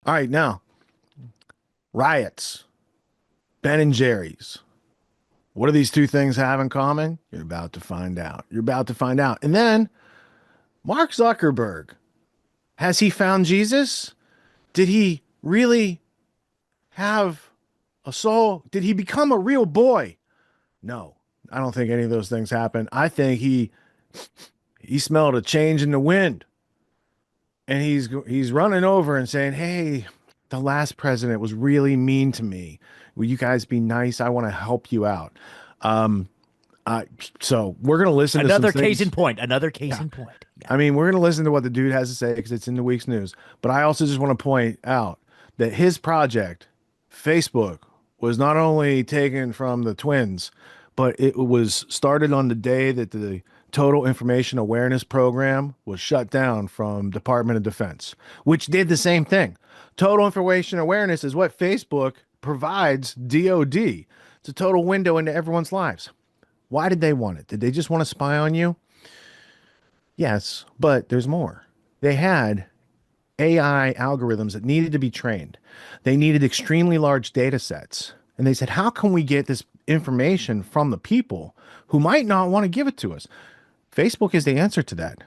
All right, now riots, Ben and Jerry's. What do these two things have in common? You're about to find out. You're about to find out. And then Mark Zuckerberg, has he found Jesus? Did he really have a soul? Did he become a real boy? No, I don't think any of those things happened. I think he smelled a change in the wind, and he's running over and saying, "Hey, the last president was really mean to me. Will you guys be nice? I want to help you out." Um, so we're gonna listen to some Another case things. in point. Another case Yeah. in point. Yeah. I mean, we're going to listen to what the dude has to say because it's in the week's news. But I also just want to point out that his project, Facebook, was not only taken from the twins, but it was started on the day that the Total Information Awareness Program was shut down from Department of Defense, which did the same thing. Total Information Awareness is what Facebook provides DOD. It's a total window into everyone's lives. Why did they want it? Did they just want to spy on you? Yes, but there's more. They had AI algorithms that needed to be trained. They needed extremely large data sets. And they said, how can we get this information from the people who might not want to give it to us? Facebook is the answer to that.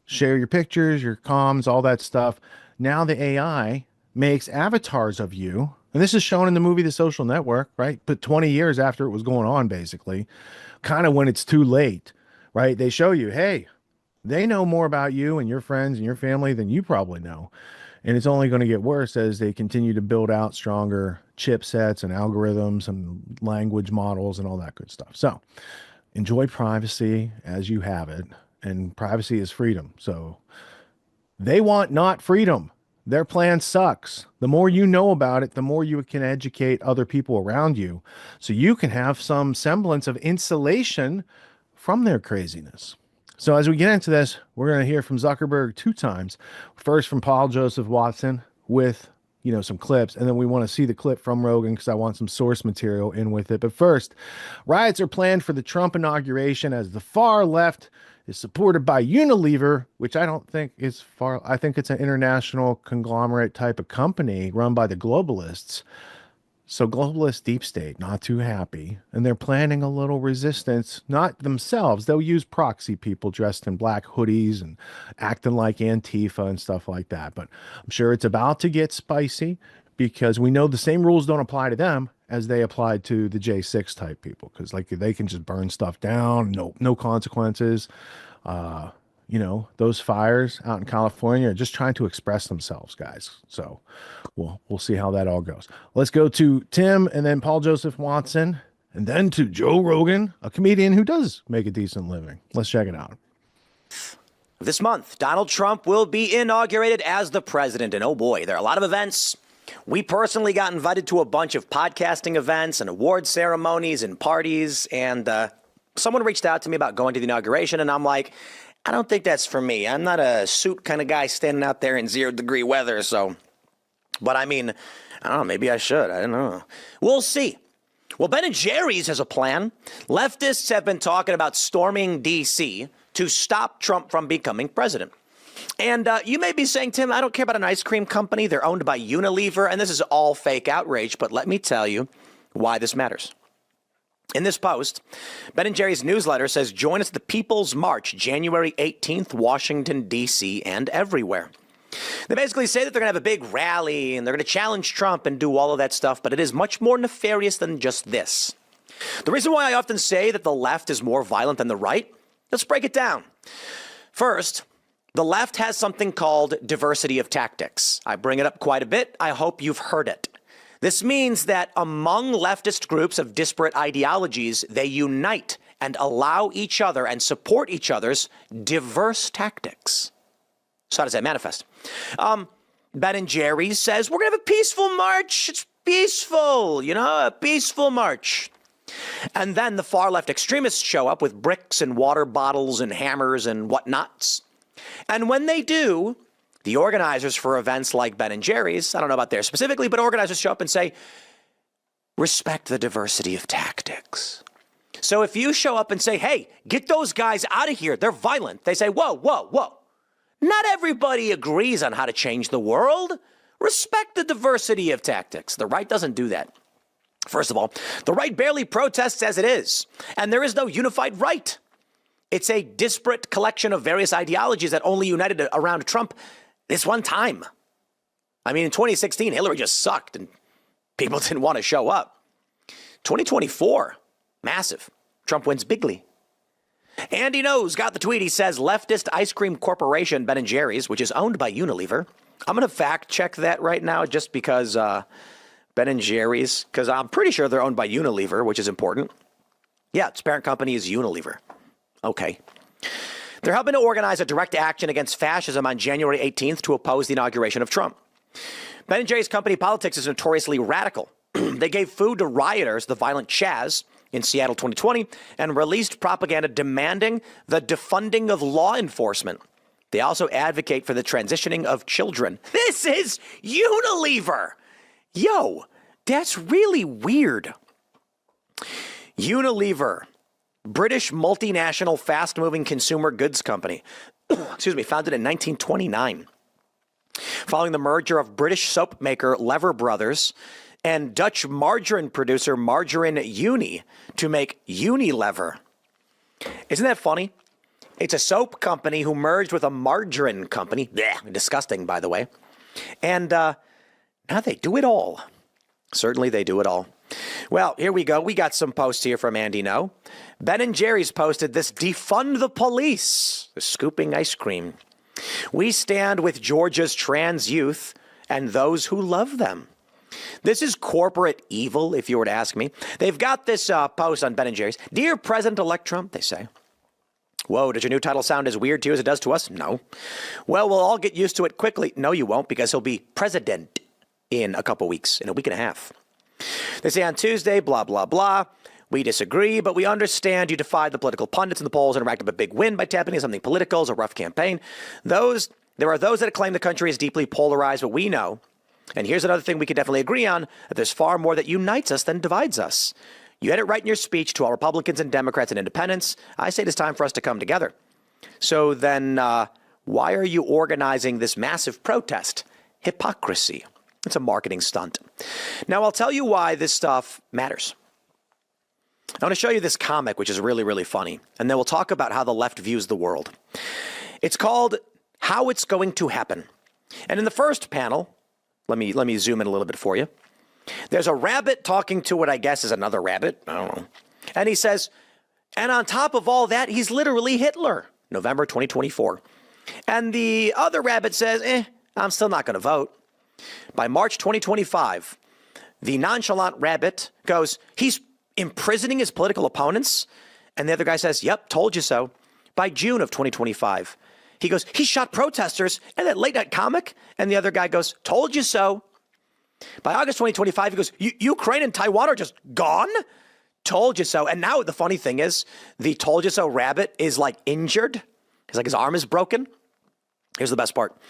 Share your pictures, your comms, all that stuff. Now the AI makes avatars of you. And this is shown in the movie The Social Network, right? But 20 years after it was going on, basically, kind of when it's too late, right? They show you, hey, they know more about you and your friends and your family than you probably know. And it's only going to get worse as they continue to build out stronger chipsets and algorithms and language models and all that good stuff. So enjoy privacy as you have it. And privacy is freedom. So they want not freedom. Their plan sucks. The more you know about it, the more you can educate other people around you so you can have some semblance of insulation from their craziness. So as we get into this, we're going to hear from Zuckerberg 2 times. First from Paul Joseph Watson with, some clips, and then we want to see the clip from Rogan because I want some source material in with it. But first, riots are planned for the Trump inauguration as the far left is supported by Unilever, which I don't think is far. I think it's an international conglomerate type of company run by the globalists. So globalist deep state, not too happy. And they're planning a little resistance, not themselves. They'll use proxy people dressed in black hoodies and acting like Antifa and stuff like that. But I'm sure it's about to get spicy because we know the same rules don't apply to them as they applied to the J6 type people. Because like they can just burn stuff down, no consequences. Those fires out in California are just trying to express themselves, guys. So we'll see how that all goes. Let's go to Tim and then Paul Joseph Watson and then to Joe Rogan, a comedian who does make a decent living. Let's check it out. This month, Donald Trump will be inaugurated as the president. And oh boy, there are a lot of events. We personally got invited to a bunch of podcasting events and award ceremonies and parties. And someone reached out to me about going to the inauguration. And I'm like, I don't think that's for me. I'm not a suit kind of guy standing out there in 0-degree weather. But I mean, I don't know. Maybe I should. I don't know. We'll see. Well, Ben & Jerry's has a plan. Leftists have been talking about storming D.C. to stop Trump from becoming president. And you may be saying, Tim, I don't care about an ice cream company. They're owned by Unilever, and this is all fake outrage. But let me tell you why this matters. In this post, Ben & Jerry's newsletter says, join us at the People's March, January 18th, Washington, D.C., and everywhere. They basically say that they're going to have a big rally and they're going to challenge Trump and do all of that stuff, but it is much more nefarious than just this. The reason why I often say that the left is more violent than the right, let's break it down. First, the left has something called diversity of tactics. I bring it up quite a bit. I hope you've heard it. This means that among leftist groups of disparate ideologies, they unite and allow each other and support each other's diverse tactics. So how does that manifest? Ben & Jerry's says, we're going to have a peaceful march. It's peaceful, a peaceful march. And then the far left extremists show up with bricks and water bottles and hammers and whatnots. And when they do, the organizers for events like Ben & Jerry's, I don't know about theirs specifically, but organizers show up and say, respect the diversity of tactics. So if you show up and say, hey, get those guys out of here, they're violent. They say, whoa, whoa, whoa. Not everybody agrees on how to change the world. Respect the diversity of tactics. The right doesn't do that. First of all, the right barely protests as it is, and there is no unified right. It's a disparate collection of various ideologies that only united around Trump this one time. I mean, in 2016, Hillary just sucked and people didn't want to show up. 2024, massive. Trump wins bigly. Andy Knows got the tweet. He says leftist ice cream corporation Ben & Jerry's, which is owned by Unilever. I'm going to fact check that right now just because Ben & Jerry's, because I'm pretty sure they're owned by Unilever, which is important. Yeah, its parent company is Unilever. Okay. They're helping to organize a direct action against fascism on January 18th to oppose the inauguration of Trump. Ben & Jerry's company politics is notoriously radical. They gave food to rioters, the violent Chaz, in Seattle 2020, and released propaganda demanding the defunding of law enforcement. They also advocate for the transitioning of children. This is Unilever. Yo, that's really weird. Unilever, British multinational fast-moving consumer goods company, founded in 1929. Following the merger of British soap maker Lever Brothers and Dutch margarine producer Margarine Unie to make Unilever. Isn't that funny? It's a soap company who merged with a margarine company. Blech, disgusting, by the way. And now they do it all. Certainly they do it all. Well, here we go. We got some posts here from Andy No. Ben & Jerry's posted this defund the police. They're scooping ice cream. We stand with Georgia's trans youth and those who love them. This is corporate evil, if you were to ask me. They've got this post on Ben & Jerry's. Dear President-elect Trump, they say. Whoa, does your new title sound as weird to you as it does to us? No. Well, we'll all get used to it quickly. No, you won't, because he'll be president in a couple weeks, in a week and a half. They say on Tuesday, blah, blah, blah. We disagree, but we understand you defied the political pundits in the polls and racked up a big win by tapping into something political. It's a rough campaign. There are those that claim the country is deeply polarized, but we know, and here's another thing we can definitely agree on, that there's far more that unites us than divides us. You had it right in your speech to all Republicans and Democrats and independents. I say it's time for us to come together. So then why are you organizing this massive protest? Hypocrisy. It's a marketing stunt. Now, I'll tell you why this stuff matters. I want to show you this comic, which is really, really funny. And then we'll talk about how the left views the world. It's called How It's Going to Happen. And in the first panel, let me zoom in a little bit for you. There's a rabbit talking to what I guess is another rabbit. I don't know. And he says, and on top of all that, he's literally Hitler. November 2024. And the other rabbit says, I'm still not going to vote. By March 2025, the nonchalant rabbit goes, he's imprisoning his political opponents. And the other guy says, yep, told you so. By June of 2025, he goes, he shot protesters and that late night comic. And the other guy goes, told you so. By August 2025, he goes, Ukraine and Taiwan are just gone? Told you so. And now the funny thing is, the told you so rabbit is like injured. It's like his arm is broken. Here's the best part.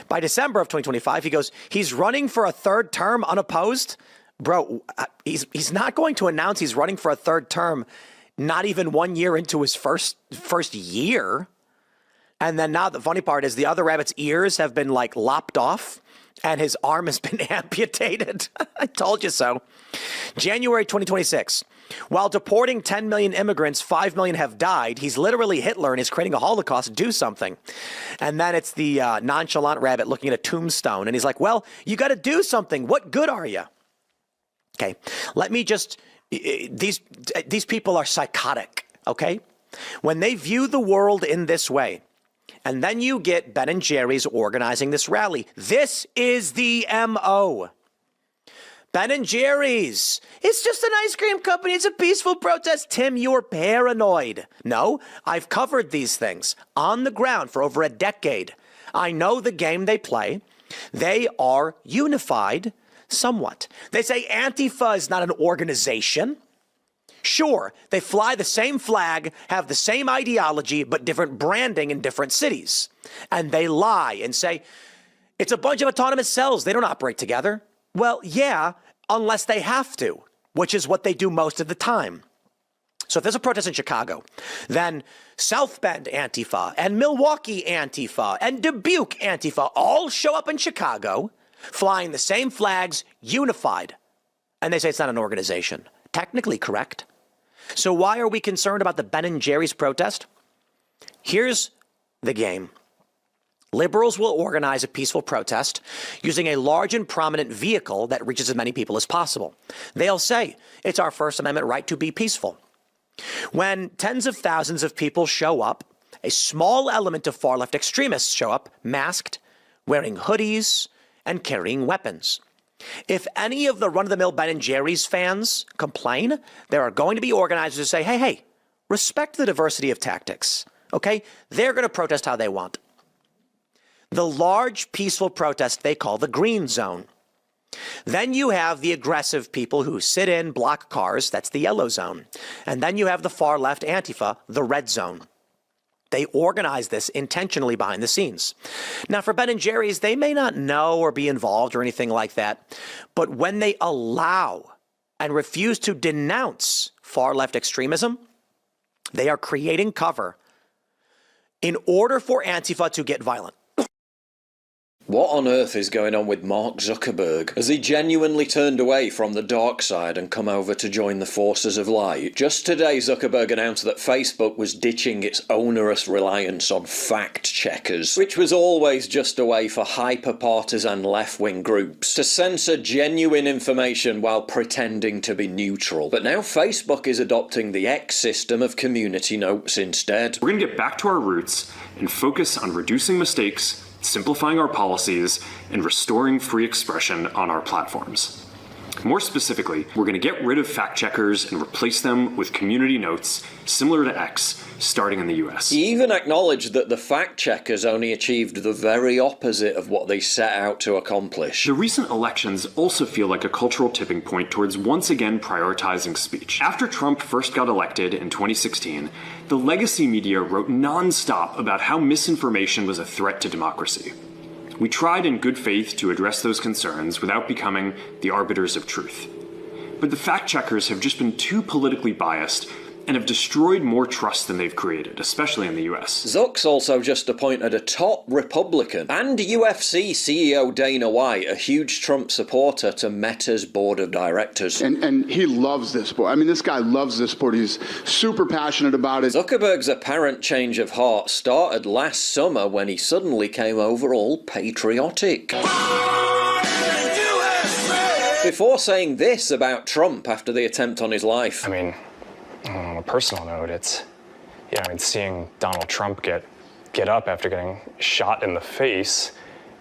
By December of 2025, he goes, he's running for a third term unopposed. Bro, he's not going to announce he's running for a third term, not even 1 year into his first year. And then now the funny part is the other rabbit's ears have been like lopped off and his arm has been amputated. I told you so. January 2026. While deporting 10 million immigrants, 5 million have died. He's literally Hitler and is creating a Holocaust. Do something. And then it's the nonchalant rabbit looking at a tombstone. And he's like, well, you got to do something. What good are you? Okay, let me just, these people are psychotic, okay? When they view the world in this way, and then you get Ben & Jerry's organizing this rally. This is the MO. Ben & Jerry's. It's just an ice cream company. It's a peaceful protest. Tim, you're paranoid. No, I've covered these things on the ground for over a decade. I know the game they play. They are unified somewhat. They say Antifa is not an organization. Sure, they fly the same flag, have the same ideology, but different branding in different cities. And they lie and say, it's a bunch of autonomous cells. They don't operate together. Well, yeah, unless they have to, which is what they do most of the time. So if there's a protest in Chicago, then South Bend Antifa and Milwaukee Antifa and Dubuque Antifa all show up in Chicago. flying the same flags, unified. And they say it's not an organization. Technically correct. So why are we concerned about the Ben & Jerry's protest? Here's the game. Liberals will organize a peaceful protest using a large and prominent vehicle that reaches as many people as possible. They'll say, it's our First Amendment right to be peaceful. When tens of thousands of people show up, a small element of far-left extremists show up, masked, wearing hoodies, and carrying weapons. If any of the run-of-the-mill Ben & Jerry's fans complain, there are going to be organizers who say, hey, respect the diversity of tactics, okay? They're going to protest how they want. The large, peaceful protest they call the green zone. Then you have the aggressive people who sit in, block cars, that's the yellow zone. And then you have the far-left Antifa, the red zone. They organize this intentionally behind the scenes. Now, for Ben & Jerry's, they may not know or be involved or anything like that, but when they allow and refuse to denounce far-left extremism, they are creating cover in order for Antifa to get violent. What on earth is going on with Mark Zuckerberg? Has he genuinely turned away from the dark side and come over to join the forces of light? Just today, Zuckerberg announced that Facebook was ditching its onerous reliance on fact-checkers, which was always just a way for hyper-partisan left-wing groups to censor genuine information while pretending to be neutral. But now Facebook is adopting the X system of community notes instead. We're going to get back to our roots and focus on reducing mistakes, simplifying our policies, and restoring free expression on our platforms. More specifically, we're going to get rid of fact-checkers and replace them with community notes similar to X, starting in the US. He even acknowledged that the fact-checkers only achieved the very opposite of what they set out to accomplish. The recent elections also feel like a cultural tipping point towards once again prioritizing speech. After Trump first got elected in 2016, the legacy media wrote non-stop about how misinformation was a threat to democracy. We tried in good faith to address those concerns without becoming the arbiters of truth. But the fact-checkers have just been too politically biased and have destroyed more trust than they've created, especially in the US. Zuck's also just appointed a top Republican and UFC CEO Dana White, a huge Trump supporter, to Meta's board of directors. And he loves this sport. I mean, this guy loves this sport. He's super passionate about it. Zuckerberg's apparent change of heart started last summer when he suddenly came over all patriotic. Before saying this about Trump after the attempt on his life. I mean, on a personal note, it's, seeing Donald Trump get up after getting shot in the face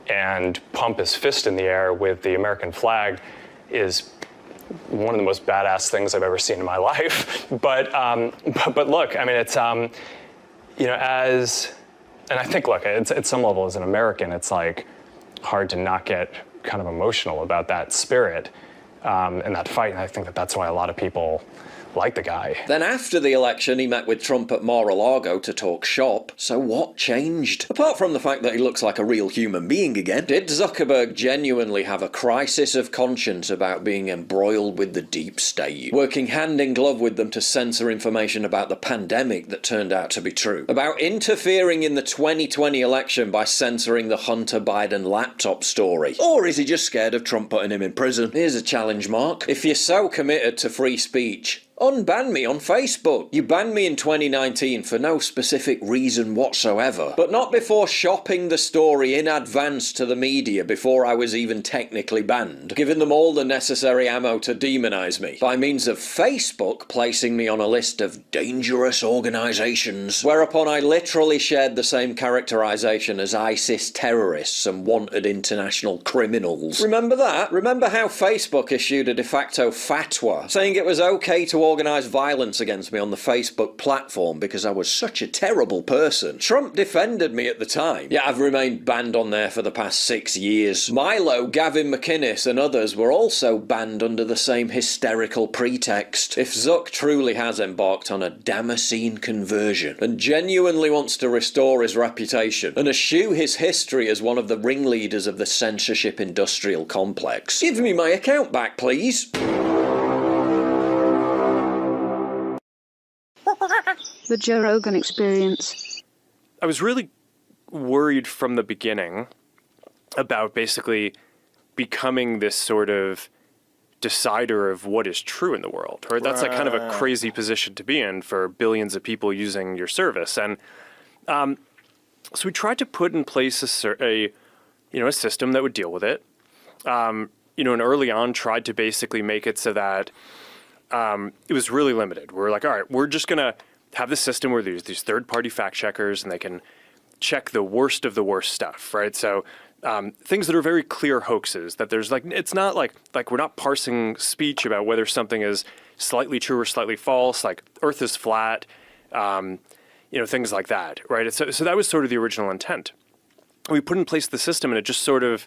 and pump his fist in the air with the American flag is one of the most badass things I've ever seen in my life. But look, I mean, it's, and I think, look, it's, at some level as an American, it's like hard to not get kind of emotional about that spirit and that fight. And I think that's why a lot of people like the guy. Then after the election, he met with Trump at Mar-a-Lago to talk shop. So what changed? Apart from the fact that he looks like a real human being again, did Zuckerberg genuinely have a crisis of conscience about being embroiled with the deep state, working hand in glove with them to censor information about the pandemic that turned out to be true, about interfering in the 2020 election by censoring the Hunter Biden laptop story? Or is he just scared of Trump putting him in prison? Here's a challenge, Mark. If you're so committed to free speech, unban me on Facebook. You banned me in 2019 for no specific reason whatsoever, but not before shopping the story in advance to the media before I was even technically banned, giving them all the necessary ammo to demonize me, by means of Facebook placing me on a list of dangerous organizations, whereupon I literally shared the same characterization as ISIS terrorists and wanted international criminals. Remember that? Remember how Facebook issued a de facto fatwa saying it was okay to organise violence against me on the Facebook platform because I was such a terrible person? Trump defended me at the time, yet I've remained banned on there for the past 6 years. Milo, Gavin McInnes and others were also banned under the same hysterical pretext. If Zuck truly has embarked on a Damascene conversion and genuinely wants to restore his reputation and eschew his history as one of the ringleaders of the censorship industrial complex, give me my account back, please. The Joe Rogan Experience. I was really worried from the beginning about basically becoming this sort of decider of what is true in the world, right? That's like kind of a crazy position to be in for billions of people using your service. And so we tried to put in place a system that would deal with it. And early on tried to basically make it so that it was really limited. We're like, all right, we're just going to have this system where there's these third-party fact checkers and they can check the worst of the worst stuff, right? So things that are very clear hoaxes, that there's like, it's not like we're not parsing speech about whether something is slightly true or slightly false, like Earth is flat, things like that, right? So that was sort of the original intent. We put in place the system and it just sort of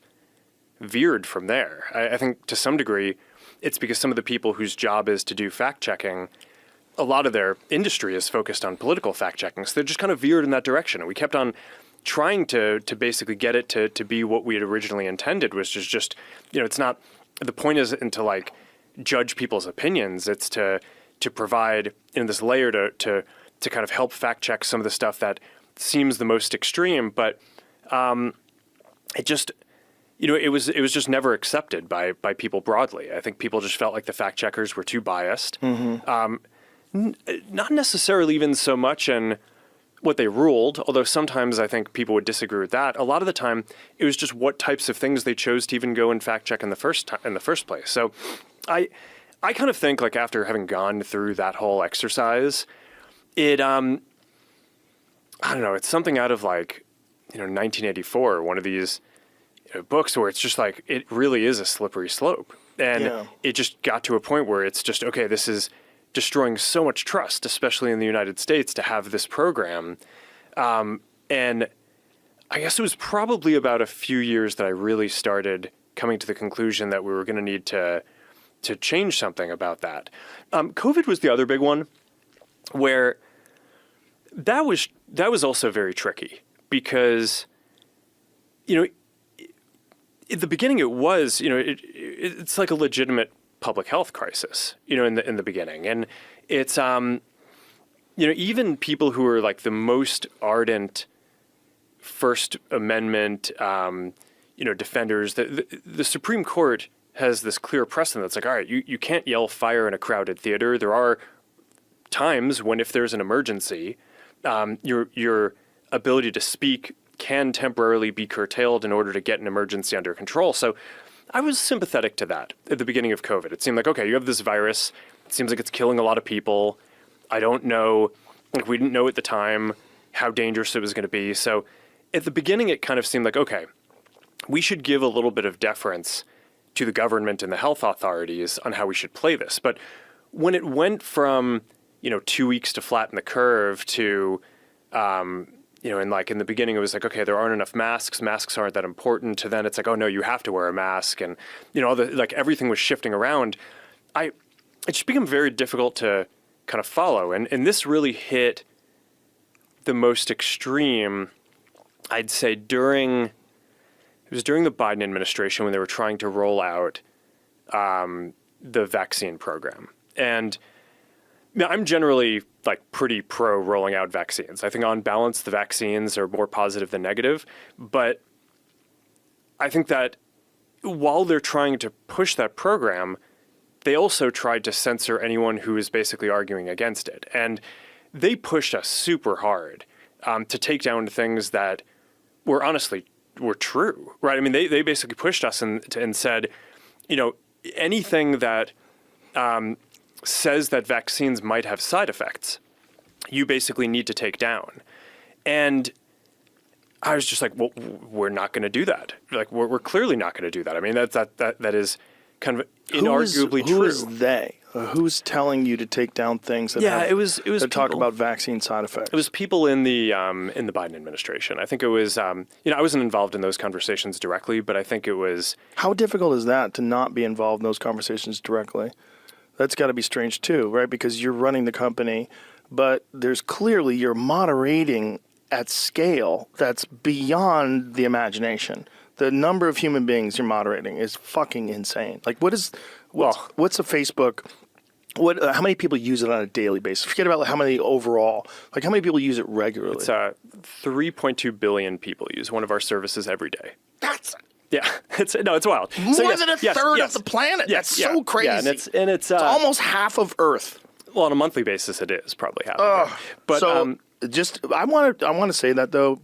veered from there. I think to some degree, it's because some of the people whose job is to do fact checking, a lot of their industry is focused on political fact checking. So they just kind of veered in that direction. And we kept on trying to basically get it to be what we had originally intended, which is just, it's not, the point isn't to like judge people's opinions. It's to provide in this layer to kind of help fact check some of the stuff that seems the most extreme, but it just, it was just never accepted by people broadly. I think people just felt like the fact checkers were too biased. Mm-hmm. Not necessarily even so much in what they ruled, although sometimes I think people would disagree with that. A lot of the time, it was just what types of things they chose to even go and fact check in the first place. So I kind of think, like, after having gone through that whole exercise, it I don't know, it's something out of like 1984, one of these books where it's just like it really is a slippery slope, and it just got to a point where it's just, okay, this is destroying so much trust, especially in the United States, to have this program. And I guess it was probably about a few years that I really started coming to the conclusion that we were going to need to change something about that. COVID was the other big one, where that was also very tricky because, at the beginning it was, it's like a legitimate public health crisis, in the beginning. And it's, even people who are like the most ardent First Amendment, defenders, the Supreme Court has this clear precedent that's like, all right, you can't yell fire in a crowded theater. There are times when, if there's an emergency, your ability to speak can temporarily be curtailed in order to get an emergency under control. So I was sympathetic to that at the beginning of COVID. It seemed like, okay, you have this virus. It seems like it's killing a lot of people. I don't know, we didn't know at the time how dangerous it was going to be. So at the beginning, it kind of seemed like, okay, we should give a little bit of deference to the government and the health authorities on how we should play this. But when it went from, 2 weeks to flatten the curve to, and like in the beginning, it was like, okay, there aren't enough masks. Masks aren't that important. To then it's like, oh no, you have to wear a mask. And, everything was shifting around. It just became very difficult to kind of follow. And this really hit the most extreme, I'd say, during the Biden administration when they were trying to roll out the vaccine program. And I'm generally pretty pro rolling out vaccines. I think on balance, the vaccines are more positive than negative. But I think that while they're trying to push that program, they also tried to censor anyone who was basically arguing against it. And they pushed us super hard to take down things that were true, right? I mean, they basically pushed us and said, anything that says that vaccines might have side effects, you basically need to take down. And I was just like, well, we're not going to do that. We're clearly not going to do that. I mean, that is kind of inarguably true. Who is they? Who's telling you to take down things that it was talk about vaccine side effects? It was people in the Biden administration. I think it was, I wasn't involved in those conversations directly, but I think it was. How difficult is that to not be involved in those conversations directly? That's got to be strange too, right? Because you're running the company, but there's clearly you're moderating at scale that's beyond the imagination. The number of human beings you're moderating is fucking insane. What's a Facebook? How many people use it on a daily basis? Forget about how many overall. How many people use it regularly? It's 3.2 billion people use one of our services every day. Yeah, it's wild. More than a third of the planet. That's so crazy. Yeah, and it's almost half of Earth. Well, on a monthly basis, it is probably happening. But so I want to say that though,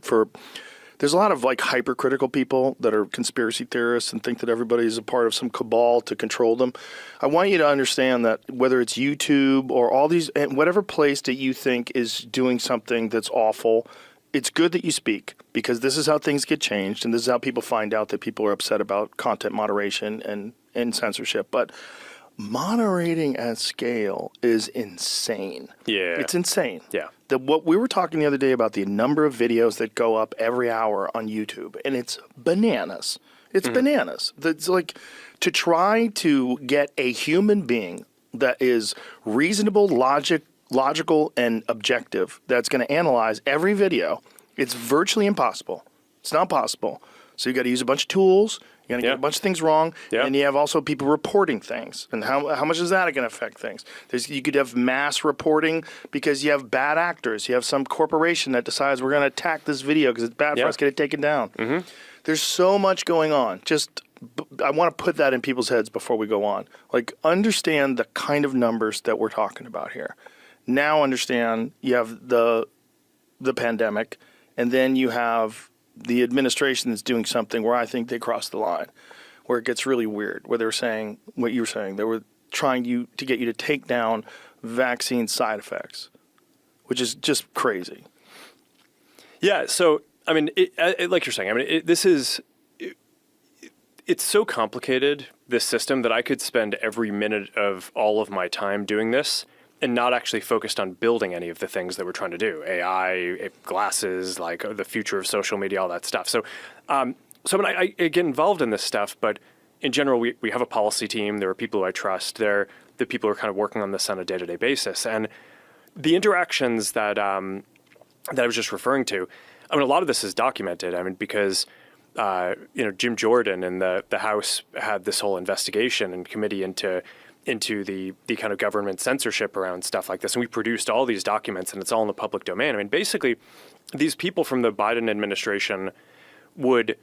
there's a lot of like hypercritical people that are conspiracy theorists and think that everybody is a part of some cabal to control them. I want you to understand that whether it's YouTube or all these, whatever place that you think is doing something that's awful, it's good that you speak, because this is how things get changed, and this is how people find out that people are upset about content moderation and censorship. But moderating at scale is insane. Yeah. It's insane. Yeah. What we were talking the other day about the number of videos that go up every hour on YouTube, and it's bananas. It's bananas. It's like to try to get a human being that is reasonable, logical, and objective that's going to analyze every video. It's virtually impossible. It's not possible. So you got to use a bunch of tools. You're going to get a bunch of things wrong, and you have also people reporting things. And how much is that going to affect things? You could have mass reporting because you have bad actors. You have some corporation that decides we're going to attack this video because it's bad for us to get it taken down. There's so much going on. I want to put that in people's heads before we go on. Like, understand the kind of numbers that we're talking about here. Now understand you have the pandemic, and then you have the administration that's doing something where I think they crossed the line, where it gets really weird, where they're saying what you were saying. They were trying to get you to take down vaccine side effects, which is just crazy. Yeah. So, I mean, like you're saying, I mean, it's so complicated, this system, that I could spend every minute of all of my time doing this and not actually focused on building any of the things that we're trying to do. AI, glasses, like the future of social media, all that stuff. So when I get involved in this stuff, but in general, we have a policy team. There are people who I trust. They're the people who are kind of working on this on a day-to-day basis. And the interactions that I was just referring to, I mean, a lot of this is documented. I mean, because Jim Jordan and the House had this whole investigation and committee into the kind of government censorship around stuff like this. And we produced all these documents, and it's all in the public domain. I mean, basically, these people from the Biden administration would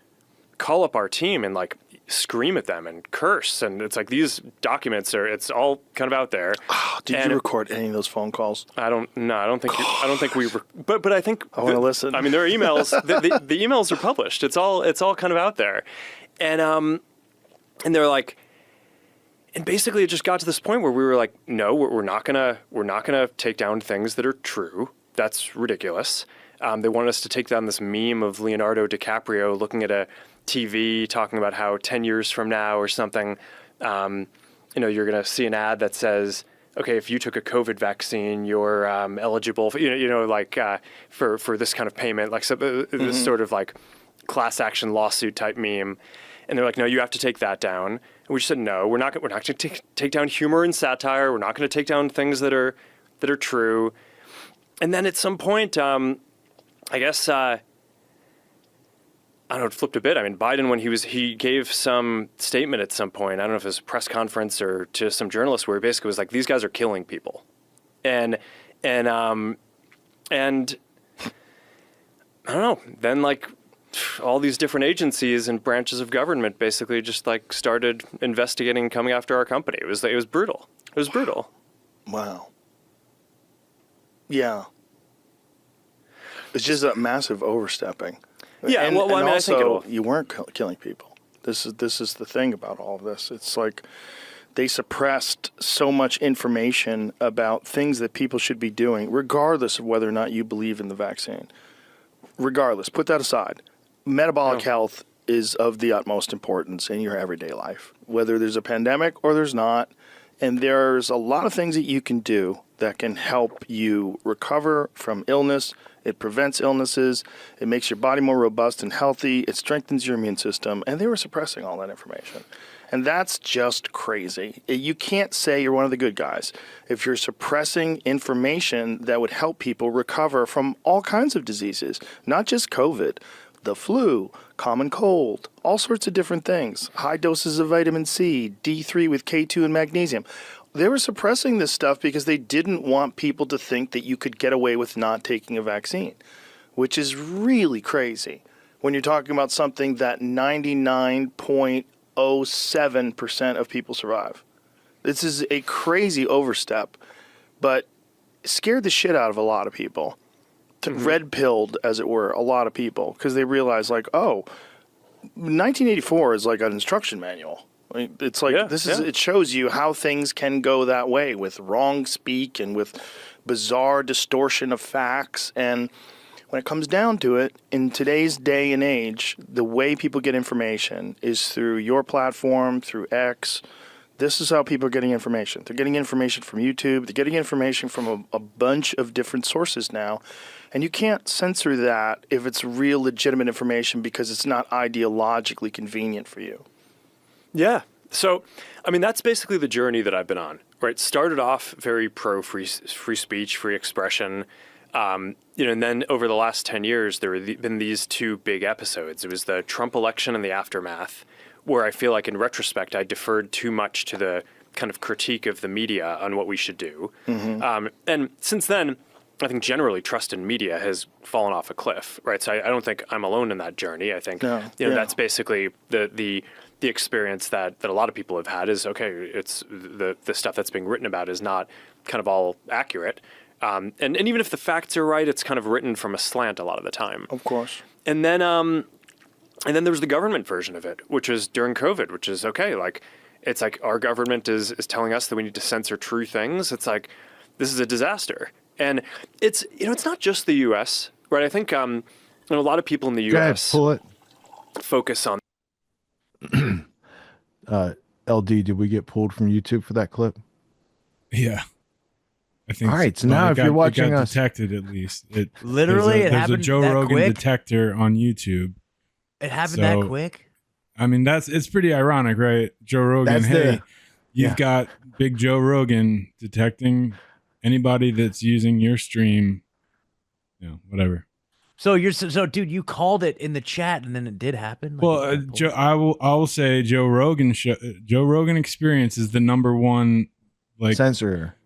call up our team and like scream at them and curse. And it's like, these documents it's all kind of out there. Oh, did you record any of those phone calls? I don't think we but I think I want to listen. I mean, there are emails, the emails are published. It's all kind of out there. And they're like, and basically, it just got to this point where we were like, no, we're not gonna take down things that are true. That's ridiculous. They wanted us to take down this meme of Leonardo DiCaprio looking at a TV talking about how 10 years from now or something, you're gonna see an ad that says, okay, if you took a COVID vaccine, you're eligible for, for this kind of payment, like this sort of like class action lawsuit type meme. And they're like, no, you have to take that down. And we just said, no, we're not going to take down humor and satire. We're not going to take down things that are true. And then at some point, I guess, I don't know, it flipped a bit. I mean, Biden, when he gave some statement at some point, I don't know if it was a press conference or to some journalists, where he basically was like, these guys are killing people. And I don't know, then like, all these different agencies and branches of government basically just like started investigating, coming after our company. It was brutal. It was brutal. Wow. Yeah. It's just a massive overstepping. Yeah. And, well, I mean, also, I think you weren't killing people. This is the thing about all of this. It's like they suppressed so much information about things that people should be doing, regardless of whether or not you believe in the vaccine. Regardless, put that aside. Metabolic health is of the utmost importance in your everyday life, whether there's a pandemic or there's not. And there's a lot of things that you can do that can help you recover from illness. It prevents illnesses. It makes your body more robust and healthy. It strengthens your immune system. And they were suppressing all that information. And that's just crazy. You can't say you're one of the good guys if you're suppressing information that would help people recover from all kinds of diseases, not just COVID. The flu, common cold, all sorts of different things, high doses of vitamin C, D3 with K2 and magnesium. They were suppressing this stuff because they didn't want people to think that you could get away with not taking a vaccine, which is really crazy. when you're talking about something that 99.07% of people survive. This is a crazy overstep, but scared the shit out of a lot of people. Red-pilled, as it were, a lot of people, because they realize, like, oh, 1984 is like an instruction manual. I mean, it's like it shows you how things can go that way with wrong speak and with bizarre distortion of facts. And when it comes down to it, in today's day and age, the way people get information is through your platform, through X. This is how people are getting information. They're getting information from YouTube. They're getting information from a bunch of different sources now. And you can't censor that if it's real legitimate information because it's not ideologically convenient for you. Yeah. So, I mean, that's basically the journey that I've been on, right? Started off very pro free speech, free expression. And then over the last 10 years, there have been these two big episodes. It was the Trump election and the aftermath, where I feel like in retrospect, I deferred too much to the kind of critique of the media on what we should do. And since then, I think generally trust in media has fallen off a cliff, right? So I don't think I'm alone in that journey. I think that's basically the experience that a lot of people have had is, okay, it's the stuff that's being written about is not kind of all accurate. And even if the facts are right, it's kind of written from a slant a lot of the time. Of course. And then there was the government version of it, which is during COVID, which is okay. Like, it's like our government is telling us that we need to censor true things. It's like, this is a disaster. And it's not just the U.S., right? I think a lot of people in the U.S. focus on. LD, did we get pulled from YouTube for that clip? Yeah, I think. All right, so now if you're watching it got us, detected at least. Literally, there's a Joe Rogan quick? detector on YouTube. It happened that quick? I mean, it's pretty ironic, right? Joe Rogan, you've got big Joe Rogan detecting anybody that's using your stream, whatever. So dude, you called it in the chat, and then it did happen. Well, I will say Joe Rogan Experience is the number one censor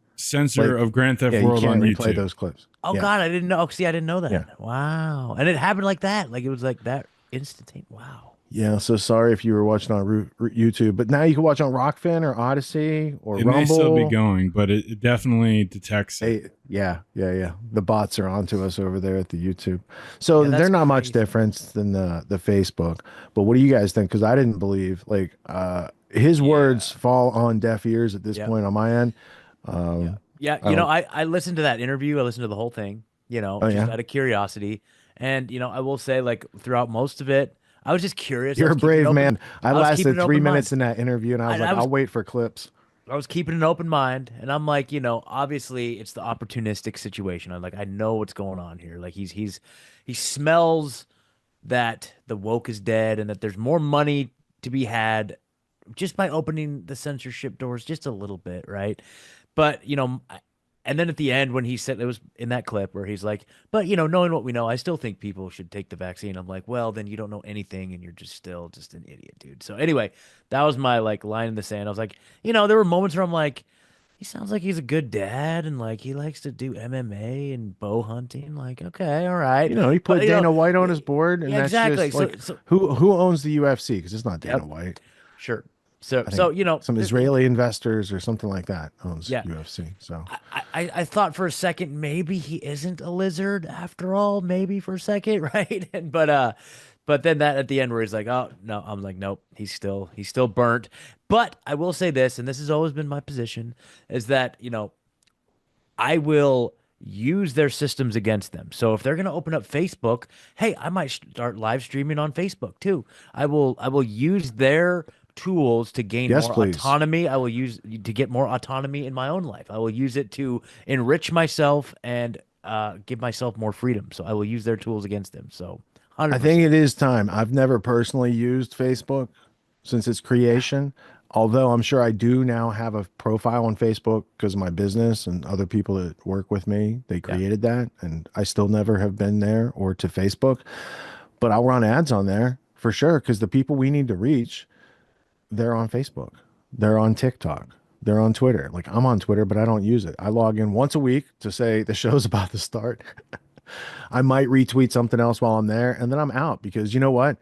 of Grand Theft World on YouTube. Replay those clips. Oh God, I didn't know. See, I didn't know that. Yeah. Wow, and it happened like that. Like it was like that instantaneous. Wow. Yeah, so sorry if you were watching on YouTube, but now you can watch on Rockfin or Odyssey or Rumble. It may still be going, but it definitely detects it. Yeah. The bots are onto us over there at the YouTube. So they're not much different than the Facebook. But what do you guys think? Because I didn't believe, his words fall on deaf ears at this point on my end. I listened to that interview. I listened to the whole thing, just out of curiosity. And, I will say, throughout most of it, I was just curious. You're a brave man. I lasted 3 minutes in that interview, and I was like, I'll wait for clips. I was keeping an open mind, and I'm like, obviously it's the opportunistic situation. I'm like, I know what's going on here. Like he smells that the woke is dead and that there's more money to be had just by opening the censorship doors just a little bit, right? But, and then at the end when he said, it was in that clip where he's like, but, knowing what we know, I still think people should take the vaccine. I'm like, well, then you don't know anything and you're just an idiot, dude. So anyway, that was my line in the sand. I was like, there were moments where I'm like, he sounds like he's a good dad and he likes to do MMA and bow hunting. Like, okay, all right. He put Dana White on his board, and that's exactly. just who owns the UFC? Because it's not Dana White. Sure. So some Israeli investors or something like that owns UFC. So I thought for a second maybe he isn't a lizard after all, maybe for a second, right? But then that at the end where he's like, oh no, I'm like, nope, he's still burnt. But I will say this, and this has always been my position, is that I will use their systems against them. So if they're going to open up Facebook, hey, I might start live streaming on Facebook too. I will use their tools to gain more autonomy. I will use to get more autonomy in my own life. I will use it to enrich myself and give myself more freedom. So I will use their tools against them. So 100%. I think it is time. I've never personally used Facebook since its creation, although I'm sure I do now have a profile on Facebook because of my business and other people that work with me. They created that, and I still never have been there or to Facebook, but I'll run ads on there for sure because the people we need to reach, they're on Facebook, they're on TikTok, they're on Twitter. Like I'm on Twitter, but I don't use it. I log in once a week to say the show's about to start. I might retweet something else while I'm there, and then I'm out because you know what?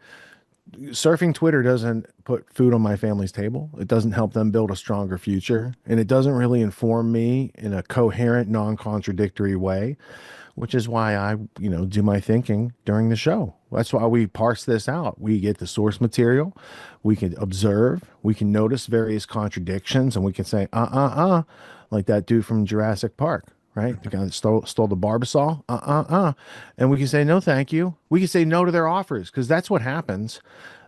Surfing Twitter doesn't put food on my family's table. It doesn't help them build a stronger future, and it doesn't really inform me in a coherent, non-contradictory way, which is why I, do my thinking during the show. That's why we parse this out. We get the source material, we can observe, we can notice various contradictions, and we can say, like that dude from Jurassic Park. Right? The guy that stole the Barbasol. And we can say, no, thank you. We can say no to their offers because that's what happens.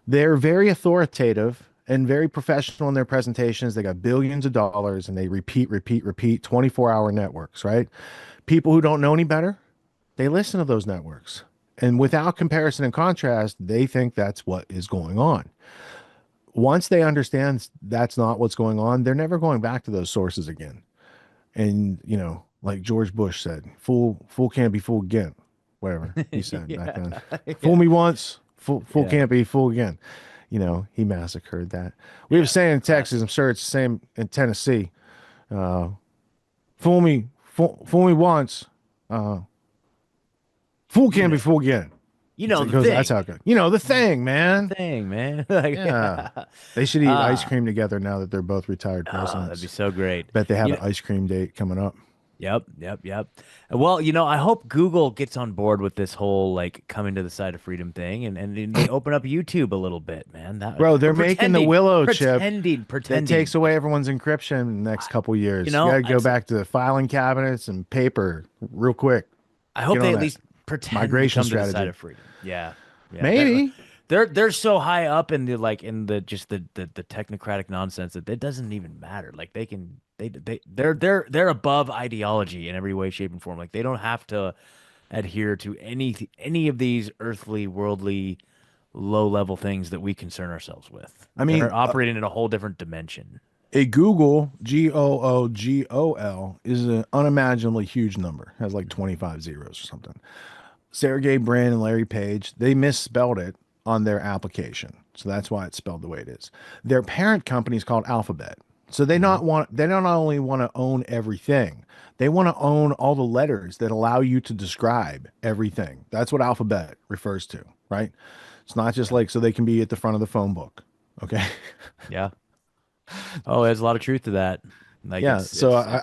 They're very authoritative and very professional in their presentations. They got billions of dollars and they repeat 24-hour networks, right? People who don't know any better, they listen to those networks. And without comparison and contrast, they think that's what is going on. Once they understand that's not what's going on, they're never going back to those sources again. And, like George Bush said, fool can't be fooled again. Whatever he said back then. Fool me once, fool can't be fooled again. He massacred that. We have a saying in Texas, I'm sure it's the same in Tennessee. Fool me once, fool can't be fooled again. That's how it goes. The thing, man. Yeah. They should eat ice cream together now that they're both retired presidents. That'd be so great. Bet they have an ice cream date coming up. Yep. Well, I hope Google gets on board with this whole like coming to the side of freedom thing, and they open up YouTube a little bit, man. Bro, they're making the Willow chip pretending that takes away everyone's encryption in the next couple years. You got to go back to filing cabinets and paper real quick. I hope they at least pretend migration to come strategy. to the side of freedom. Yeah. Maybe. They're so high up in the the technocratic nonsense that it doesn't even matter. Like they're above ideology in every way, shape, and form. Like they don't have to adhere to any of these earthly, worldly, low level things that we concern ourselves with. I mean, they're operating in a whole different dimension. A Google, Googol, is an unimaginably huge number. It has like 25 zeros or something. Sergey Brin and Larry Page, they misspelled it on their application. So that's why it's spelled the way it is. Their parent company is called Alphabet. So they don't only want to own everything, they want to own all the letters that allow you to describe everything. That's what Alphabet refers to, right? It's not just like so they can be at the front of the phone book. Okay. Yeah. Oh, there's a lot of truth to that. Like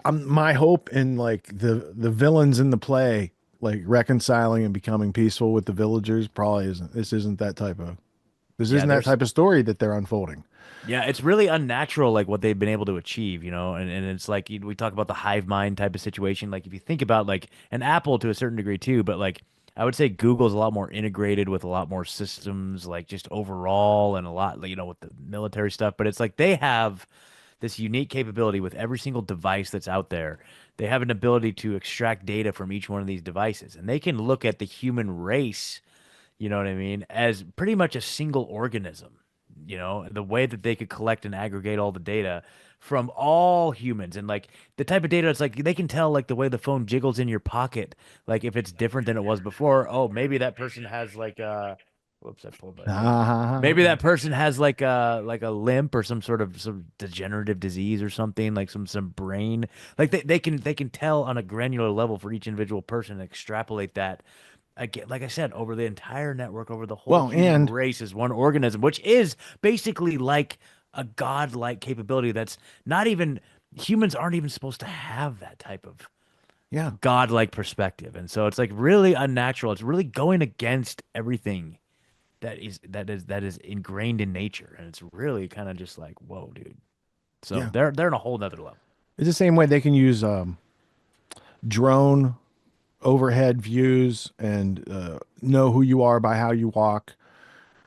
I'm my hope in like the villains in the play, like reconciling and becoming peaceful with the villagers, probably isn't. This isn't that type of story that they're unfolding. Yeah, it's really unnatural, like what they've been able to achieve, and it's like we talk about the hive mind type of situation. Like if you think about like an Apple to a certain degree too, but like I would say Google's a lot more integrated with a lot more systems, like just overall and a lot, with the military stuff. But it's like they have this unique capability with every single device that's out there. They have an ability to extract data from each one of these devices, and they can look at the human race, you know what I mean, as pretty much a single organism. The way that they could collect and aggregate all the data from all humans, and like the type of data, it's like they can tell like the way the phone jiggles in your pocket, like if it's different than it was before. Oh, maybe that person has like whoops, I pulled that. Maybe that person has like a limp or some degenerative disease or something, like some brain. Like they can tell on a granular level for each individual person and extrapolate that. Again, like I said, over the entire network, over the whole human race as one organism, which is basically like a godlike capability that's not even humans aren't even supposed to have that type of godlike perspective. And so it's like really unnatural. It's really going against everything that is ingrained in nature. And it's really kind of just like, whoa, dude. So they're in a whole nother level. It's the same way they can use drone overhead views and know who you are by how you walk,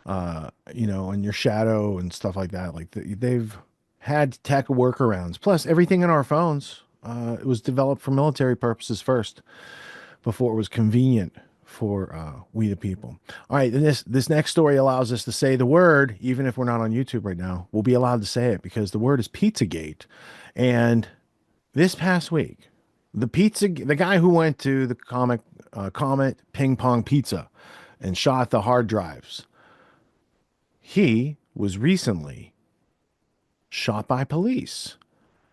and your shadow and stuff like that. Like they've had tech workarounds. Plus, everything in our phones, it was developed for military purposes first, before it was convenient for we the people. All right, and this next story allows us to say the word, even if we're not on YouTube right now. We'll be allowed to say it because the word is Pizzagate. And this past week, the guy who went to the Comet Ping Pong Pizza and shot the hard drives, he was recently shot by police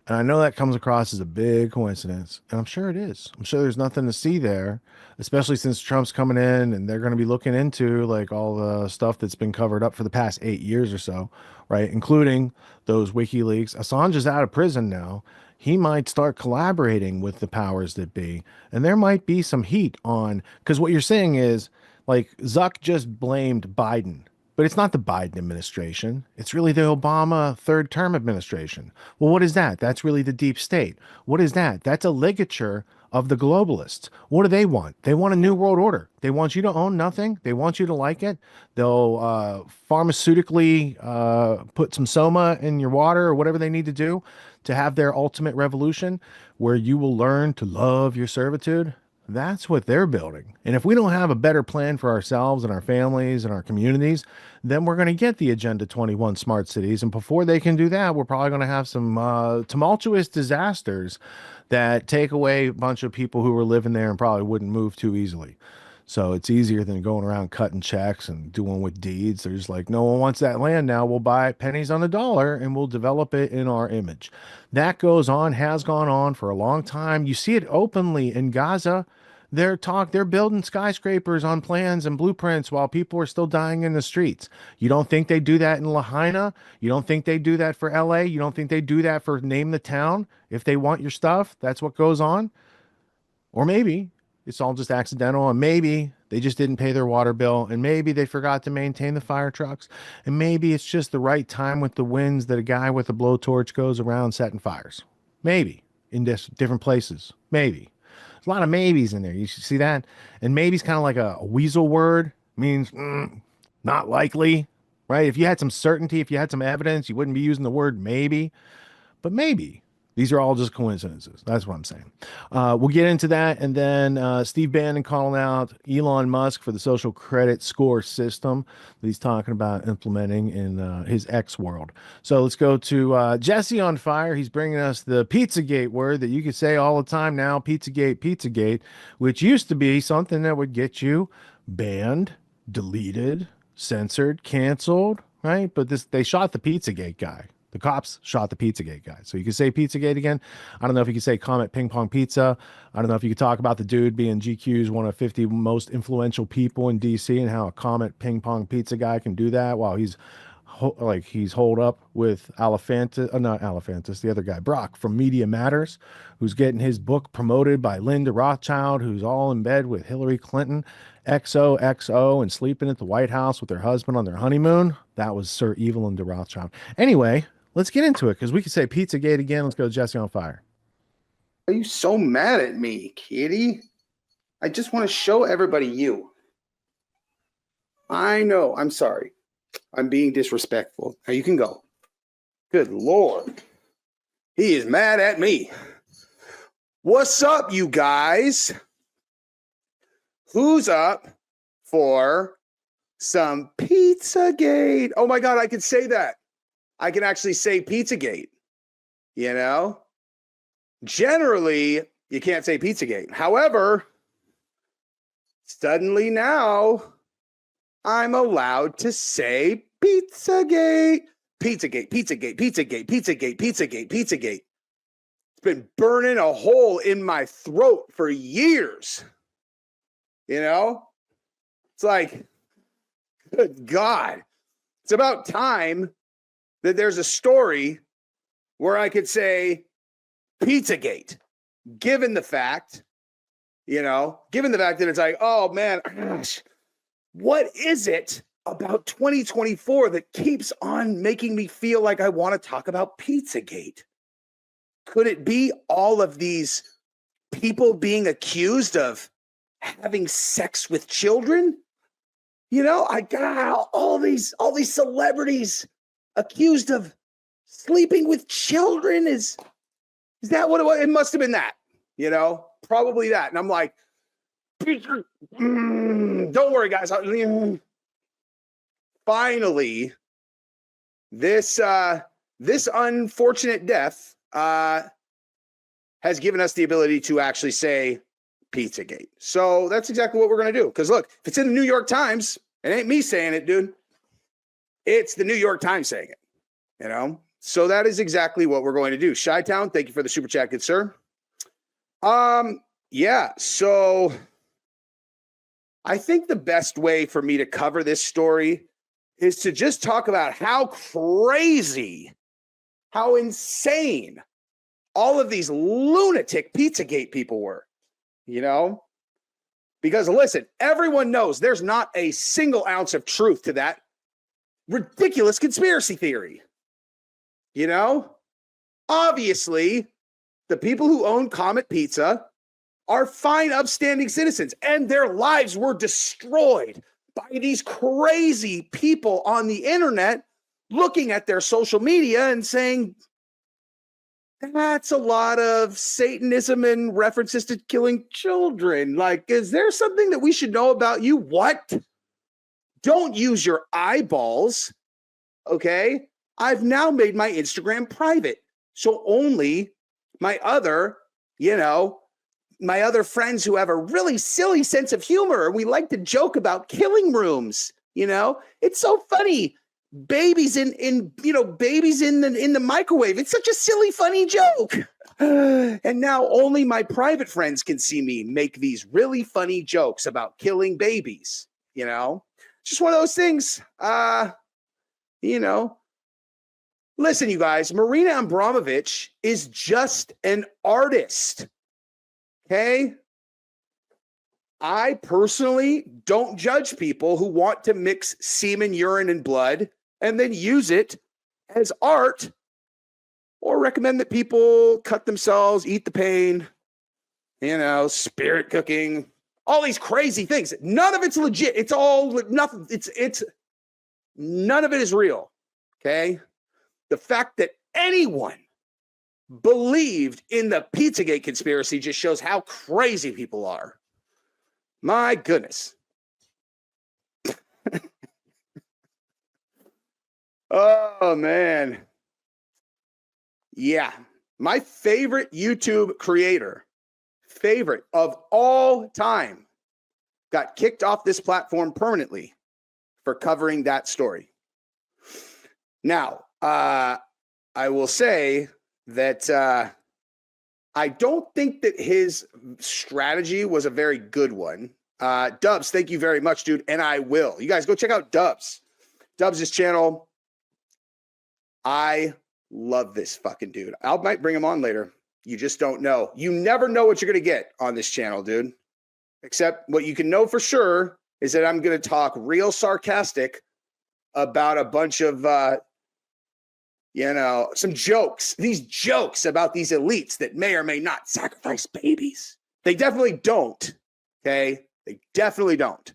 And I know that comes across as a big coincidence, and I'm sure it is. I'm sure there's nothing to see there, especially since Trump's coming in and they're going to be looking into like all the stuff that's been covered up for the past 8 years or so, right? Including those WikiLeaks. Assange is out of prison now. He might start collaborating with the powers that be, and there might be some heat on, because what you're saying is like Zuck just blamed Biden. But it's not the Biden administration. It's really the Obama third term administration. Well, what is that? That's really the deep state. What is that? That's a ligature of the globalists. What do they want? They want a new world order. They want you to own nothing. They want you to like it. They'll pharmaceutically put some soma in your water or whatever they need to do to have their ultimate revolution where you will learn to love your servitude. That's what they're building. And if we don't have a better plan for ourselves and our families and our communities, then we're going to get the Agenda 21 smart cities. And before they can do that, we're probably going to have some tumultuous disasters that take away a bunch of people who were living there and probably wouldn't move too easily. So it's easier than going around cutting checks and doing with deeds. They're just like, no one wants that land now. We'll buy pennies on the dollar and we'll develop it in our image. That goes on, has gone on for a long time. You see it openly in Gaza. They're building skyscrapers on plans and blueprints while people are still dying in the streets. You don't think they do that in Lahaina? You don't think they do that for LA? You don't think they do that for name the town? If they want your stuff, that's what goes on? Or maybe it's all just accidental, and maybe they just didn't pay their water bill, and maybe they forgot to maintain the fire trucks, and maybe it's just the right time with the winds that a guy with a blowtorch goes around setting fires. Maybe in different places. Maybe. There's a lot of maybes in there. You should see that. And maybe's kind of like a weasel word. Means not likely, right? If you had some certainty, if you had some evidence, you wouldn't be using the word maybe. But maybe. These are all just coincidences. That's what I'm saying. We'll get into that. And then Steve Bannon calling out Elon Musk for the social credit score system that he's talking about implementing in his X world. So let's go to Jesse on fire. He's bringing us the Pizzagate word that you can say all the time now, Pizzagate, Pizzagate, which used to be something that would get you banned, deleted, censored, canceled, right? But they shot the Pizzagate guy. The cops shot the Pizzagate guy. So you can say Pizzagate again. I don't know if you can say Comet Ping Pong Pizza. I don't know if you could talk about the dude being GQ's one of 50 most influential people in DC and how a Comet Ping Pong Pizza guy can do that while he's holed up with not Alephantis, the other guy, Brock from Media Matters, who's getting his book promoted by Linda Rothschild, who's all in bed with Hillary Clinton, XOXO, and sleeping at the White House with her husband on their honeymoon. That was Sir Evelyn de Rothschild. Anyway, let's get into it because we could say Pizzagate again. Let's go Jesse on fire. Are you so mad at me, kitty? I just want to show everybody you. I know. I'm sorry. I'm being disrespectful. Now you can go. Good Lord. He is mad at me. What's up, you guys? Who's up for some Pizzagate? Oh my God, I can say that. I can actually say Pizzagate. You know? Generally, you can't say Pizzagate. However, suddenly now, I'm allowed to say Pizzagate. Pizzagate, Pizzagate, Pizzagate, Pizzagate, Pizzagate, Pizzagate. It's been burning a hole in my throat for years. You know? It's like, good God. It's about time that there's a story where I could say Pizzagate, given the fact that it's like, oh man, gosh, what is it about 2024 that keeps on making me feel like I want to talk about Pizzagate? Could it be all of these people being accused of having sex with children? You know, I got all these celebrities accused of sleeping with children. Is that what it was? It must have been that, you know, probably that. And I'm like, don't worry, guys. Finally, this unfortunate death has given us the ability to actually say Pizzagate. So that's exactly what we're going to do. Because look, if it's in the New York Times, it ain't me saying it, dude. It's the New York Times saying it, you know? So that is exactly what we're going to do. Chi-Town, thank you for the super chat, good sir. Yeah, so I think the best way for me to cover this story is to just talk about how crazy, how insane all of these lunatic Pizzagate people were, you know? Because listen, everyone knows there's not a single ounce of truth to that ridiculous conspiracy theory. You know? Obviously, the people who own Comet Pizza are fine, upstanding citizens, and their lives were destroyed by these crazy people on the internet looking at their social media and saying, that's a lot of Satanism and references to killing children. Like, is there something that we should know about you? What? Don't use your eyeballs, okay? I've now made my Instagram private, so only my other, my other friends who have a really silly sense of humor, we like to joke about killing rooms, It's so funny. Babies in the microwave. It's such a silly, funny joke. And now only my private friends can see me make these really funny jokes about killing babies, Just one of those things. Listen, you guys, Marina Abramovich is just an artist. Okay? I personally don't judge people who want to mix semen, urine, and blood and then use it as art, or recommend that people cut themselves, eat the pain, spirit cooking, all these crazy things. None of it's legit. It's all nothing. It's none of it is real. Okay? The fact that anyone believed in the Pizzagate conspiracy just shows how crazy people are. My goodness. Oh, man. Yeah. My favorite YouTube creator, favorite of all time, got kicked off this platform permanently for covering that story. Now, I will say that I don't think that his strategy was a very good one. Dubs, thank you very much, dude. And I will. You guys go check out Dubs. Dubs' channel. I love this fucking dude. I might bring him on later. You just don't know. You never know what you're going to get on this channel, dude. Except what you can know for sure is that I'm going to talk real sarcastic about a bunch of, some jokes. These jokes about these elites that may or may not sacrifice babies. They definitely don't. Okay? They definitely don't.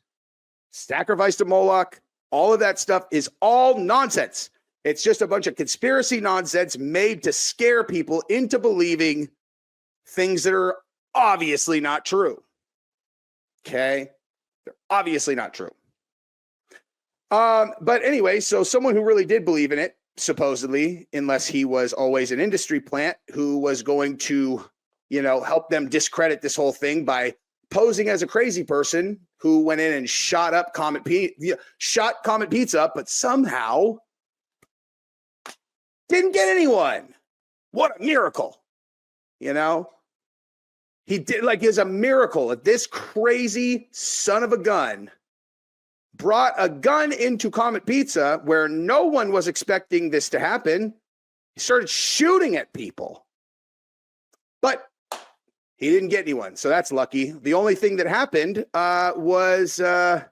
Sacrifice to Moloch. All of that stuff is all nonsense. It's just a bunch of conspiracy nonsense made to scare people into believing things that are obviously not true. Okay? They're obviously not true. But anyway, so someone who really did believe in it, supposedly, unless he was always an industry plant who was going to, help them discredit this whole thing by posing as a crazy person who went in and shot Comet Pizza up, but somehow didn't get anyone. What a miracle. He did, it's a miracle that this crazy son of a gun brought a gun into Comet Pizza where no one was expecting this to happen. He started shooting at people. But he didn't get anyone, so that's lucky. The only thing that happened was, the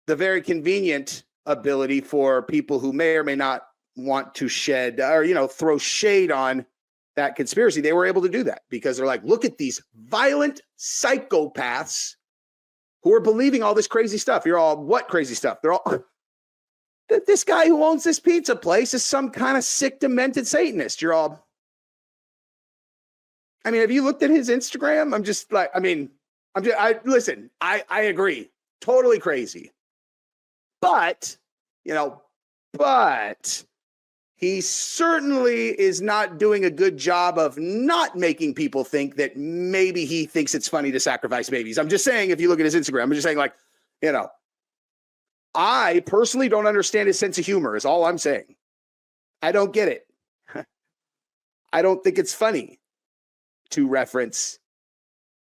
very convenient ability for people who may or may not want to shed or, throw shade on that conspiracy. They were able to do that because they're like, look at these violent psychopaths who are believing all this crazy stuff. You're all, what crazy stuff? They're all, this guy who owns this pizza place is some kind of sick, demented Satanist. You're all, have you looked at his Instagram? Listen, I agree. Totally crazy. But he certainly is not doing a good job of not making people think that maybe he thinks it's funny to sacrifice babies. I'm just saying, if you look at his Instagram, I'm just saying, I personally don't understand his sense of humor is all I'm saying. I don't get it. I don't think it's funny to reference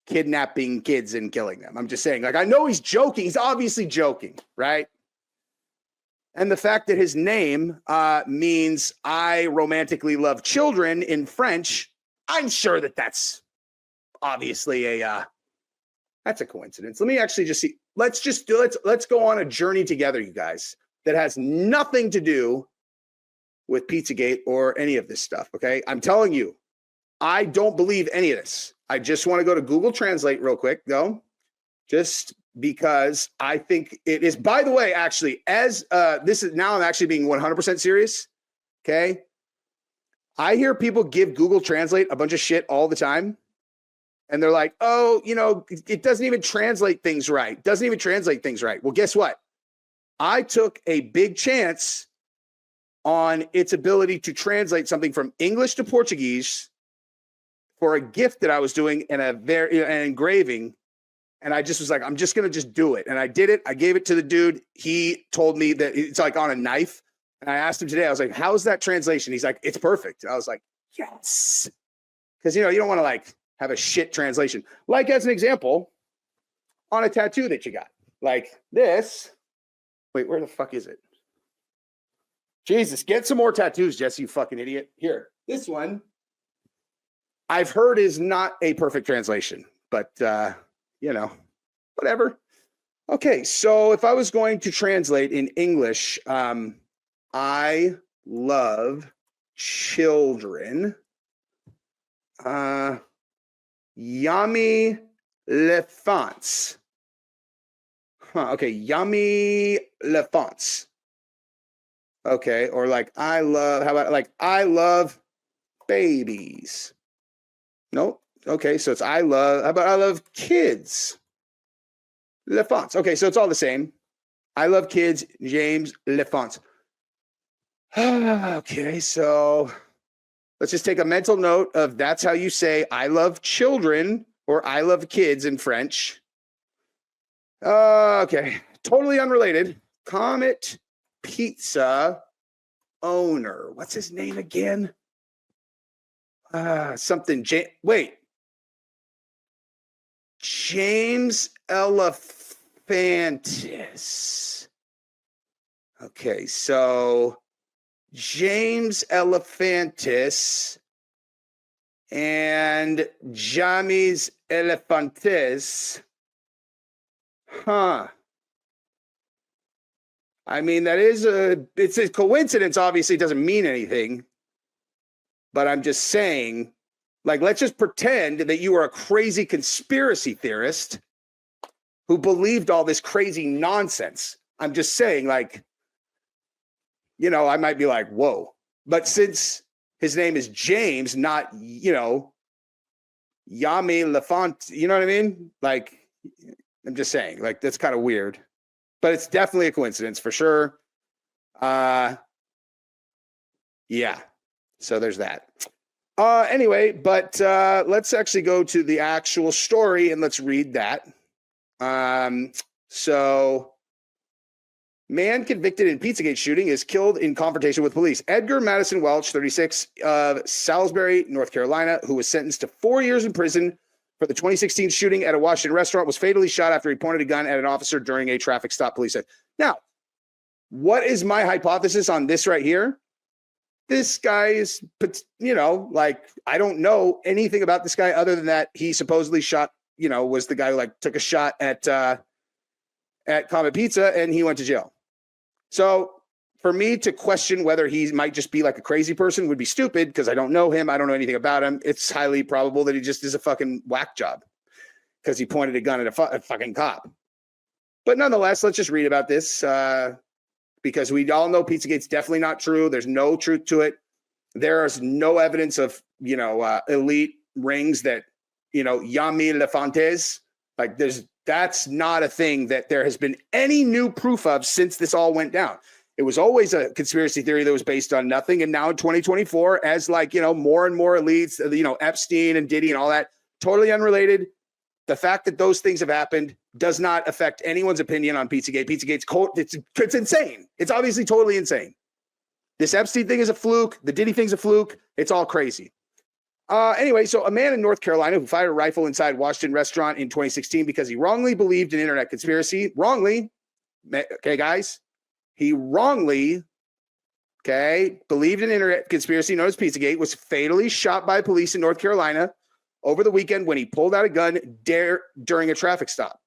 kidnapping kids and killing them. I'm just saying, like, I know he's joking. He's obviously joking, right? And the fact that his name means I romantically love children in French, I'm sure that that's obviously that's a coincidence. Let me actually just see. Let's go on a journey together, you guys, that has nothing to do with Pizzagate or any of this stuff, okay? I'm telling you, I don't believe any of this. I just want to go to Google Translate real quick, though, just because I think it is. By the way, actually, as this is now, I'm actually being 100% serious, okay? I hear people give Google Translate a bunch of shit all the time, and they're like, oh, you know, it doesn't even translate things right. Doesn't even translate things right. Well, guess what? I took a big chance on its ability to translate something from English to Portuguese for a gift that I was doing in an engraving. And I just was like, I'm just going to just do it. And I did it. I gave it to the dude. He told me that it's like on a knife. And I asked him today, I was like, how's that translation? He's like, it's perfect. I was like, yes. Because, you know, you don't want to like have a shit translation. Like as an example, on a tattoo that you got. Like this. Wait, where the fuck is it? Jesus, get some more tattoos, Jesse, you fucking idiot. Here, this one, I've heard is not a perfect translation, but, you know, whatever. Okay, so if I was going to translate in English, I love children. Yummy l'enfants. Okay, yummy l'enfants. Okay, or like how about like I love babies? Nope. Okay, so it's how about I love kids? L'enfants. Okay, so it's all the same. I love kids, James l'enfants. Okay, so let's just take a mental note of that's how you say I love children or I love kids in French. Okay, totally unrelated. Comet Pizza owner. What's his name again? Wait. James Elephantis. Okay, so James Elephantis and James Elephantis. Huh. I mean, it's a coincidence. Obviously, it doesn't mean anything. But I'm just saying, like, let's just pretend that you are a crazy conspiracy theorist who believed all this crazy nonsense. I'm just saying, like, you know, I might be like, whoa. But since his name is James, not, you know, Yami Lafont, you know what I mean? Like, I'm just saying, like, that's kind of weird. But it's definitely a coincidence for sure. Yeah. So there's that. Anyway, but let's actually go to the actual story and let's read that. So, man convicted in Pizzagate shooting is killed in confrontation with police. Edgar Madison Welch, 36, of Salisbury, North Carolina, who was sentenced to 4 years in prison for the 2016 shooting at a Washington restaurant, was fatally shot after he pointed a gun at an officer during a traffic stop, police said. Now, what is my hypothesis on this right here? This guy is, you know, like, I don't know anything about this guy other than that he supposedly shot, you know, was the guy who like took a shot at Comet Pizza and he went to jail. So for me to question whether he might just be like a crazy person would be stupid because I don't know him. I don't know anything about him. It's highly probable that he just is a fucking whack job because he pointed a gun at a fucking cop. But nonetheless, let's just read about this because we all know Pizzagate's definitely not true. There's no truth to it. There is no evidence of, you know, elite rings that, you know, Yami Lefantes, like that's not a thing that there has been any new proof of since this all went down. It was always a conspiracy theory that was based on nothing. And now in 2024, as like, you know, more and more elites, you know, Epstein and Diddy and all that, totally unrelated. The fact that those things have happened does not affect anyone's opinion on Pizzagate. Pizzagate's it's insane. It's obviously totally insane. This Epstein thing is a fluke. The Diddy thing's a fluke. It's all crazy. Anyway, so a man in North Carolina who fired a rifle inside Washington restaurant in 2016 because he wrongly believed in internet conspiracy. Wrongly. Okay, guys. He wrongly, believed in internet conspiracy known as Pizzagate, was fatally shot by police in North Carolina over the weekend when he pulled out a gun during a traffic stop.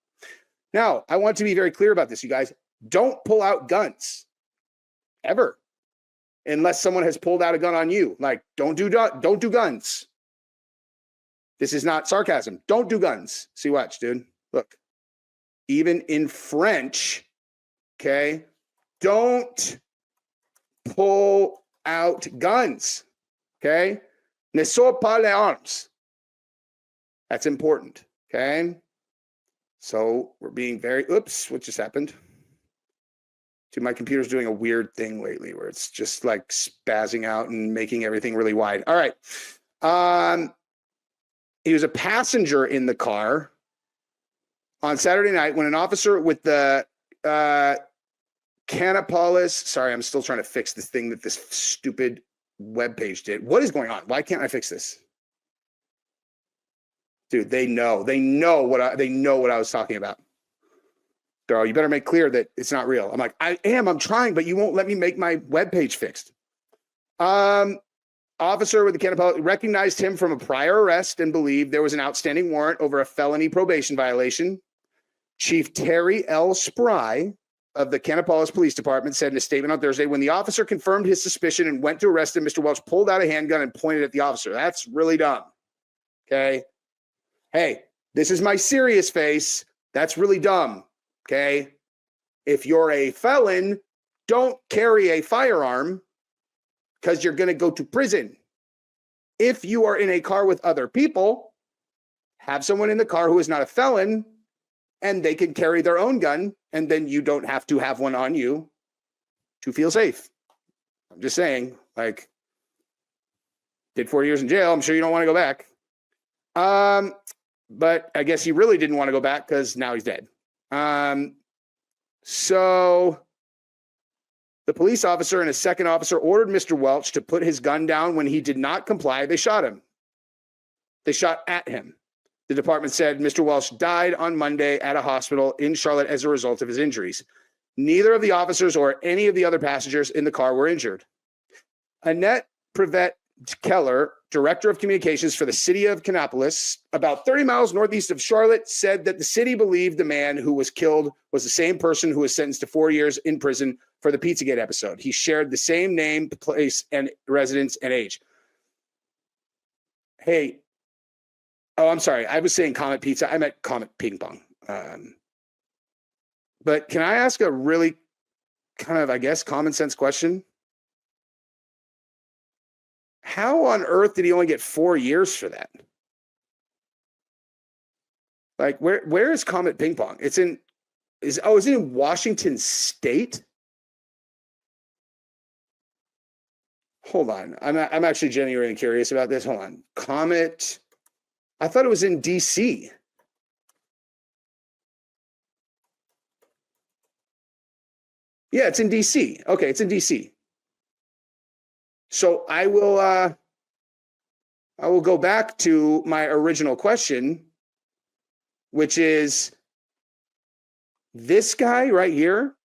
Now, I want to be very clear about this, you guys. Don't pull out guns. Ever. Unless someone has pulled out a gun on you. Like, don't do guns. This is not sarcasm. Don't do guns. See, watch, dude. Look. Even in French, don't pull out guns. Ne sort pas les armes. That's important. So we're being very, oops, what just happened? Dude, my computer's doing a weird thing lately where it's just like spazzing out and making everything really wide. All right. He was a passenger in the car on Saturday night when an officer with the Canapolis, sorry, I'm still trying to fix this thing that this stupid webpage did. What is going on? Why can't I fix this? Dude, they know what I was talking about. Bro, you better make clear that it's not real. I'm like, I'm trying, but you won't let me make my webpage fixed. Officer with the Canapolis recognized him from a prior arrest and believed there was an outstanding warrant over a felony probation violation. Chief Terry L. Spry of the Canapolis Police Department said in a statement on Thursday, when the officer confirmed his suspicion and went to arrest him, Mr. Welch pulled out a handgun and pointed at the officer. That's really dumb. Hey, this is my serious face. That's really dumb. If you're a felon, don't carry a firearm because you're going to go to prison. If you are in a car with other people, have someone in the car who is not a felon and they can carry their own gun, and then you don't have to have one on you to feel safe. I'm just saying, like, did 4 years in jail. I'm sure you don't want to go back. But I guess he really didn't want to go back because now he's dead. So the police officer and a second officer ordered Mr. Welch to put his gun down. When he did not comply, they shot him. They shot at him. The department said Mr. Welch died on Monday at a hospital in Charlotte as a result of his injuries. Neither of the officers or any of the other passengers in the car were injured. Annette Prevet Keller, director of communications for the city of Canopolis, about 30 miles northeast of Charlotte, said that the city believed the man who was killed was the same person who was sentenced to 4 years in prison for the Pizzagate episode. He shared the same name, place, and residence and age. Hey, oh, I'm sorry. I was saying Comet Pizza. I meant Comet Ping Pong. But can I ask a really kind of, I guess, common sense question? How on earth did he only get 4 years for that? Like, where is Comet Ping Pong? Is it in Washington State? Hold on. I'm actually genuinely curious about this. Hold on. Comet. I thought it was in DC. Yeah, it's in DC. Okay, it's in DC. So I will go back to my original question, which is this guy right here.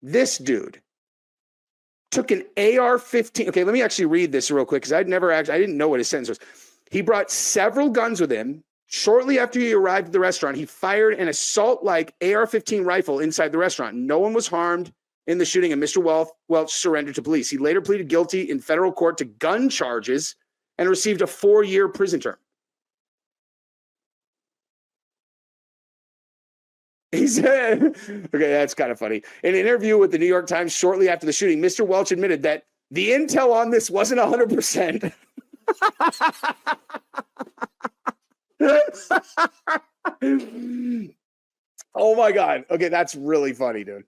This dude took an AR-15. Okay, let me actually read this real quick because I didn't know what his sentence was. He brought several guns with him. Shortly after he arrived at the restaurant, he fired an assault-like AR-15 rifle inside the restaurant. No one was harmed in the shooting, and Mr. Welch surrendered to police. He later pleaded guilty in federal court to gun charges and received a 4-year prison term. He said, okay, that's kind of funny. In an interview with the New York Times shortly after the shooting, Mr. Welch admitted that the intel on this wasn't 100%. Oh my God. Okay, that's really funny, dude.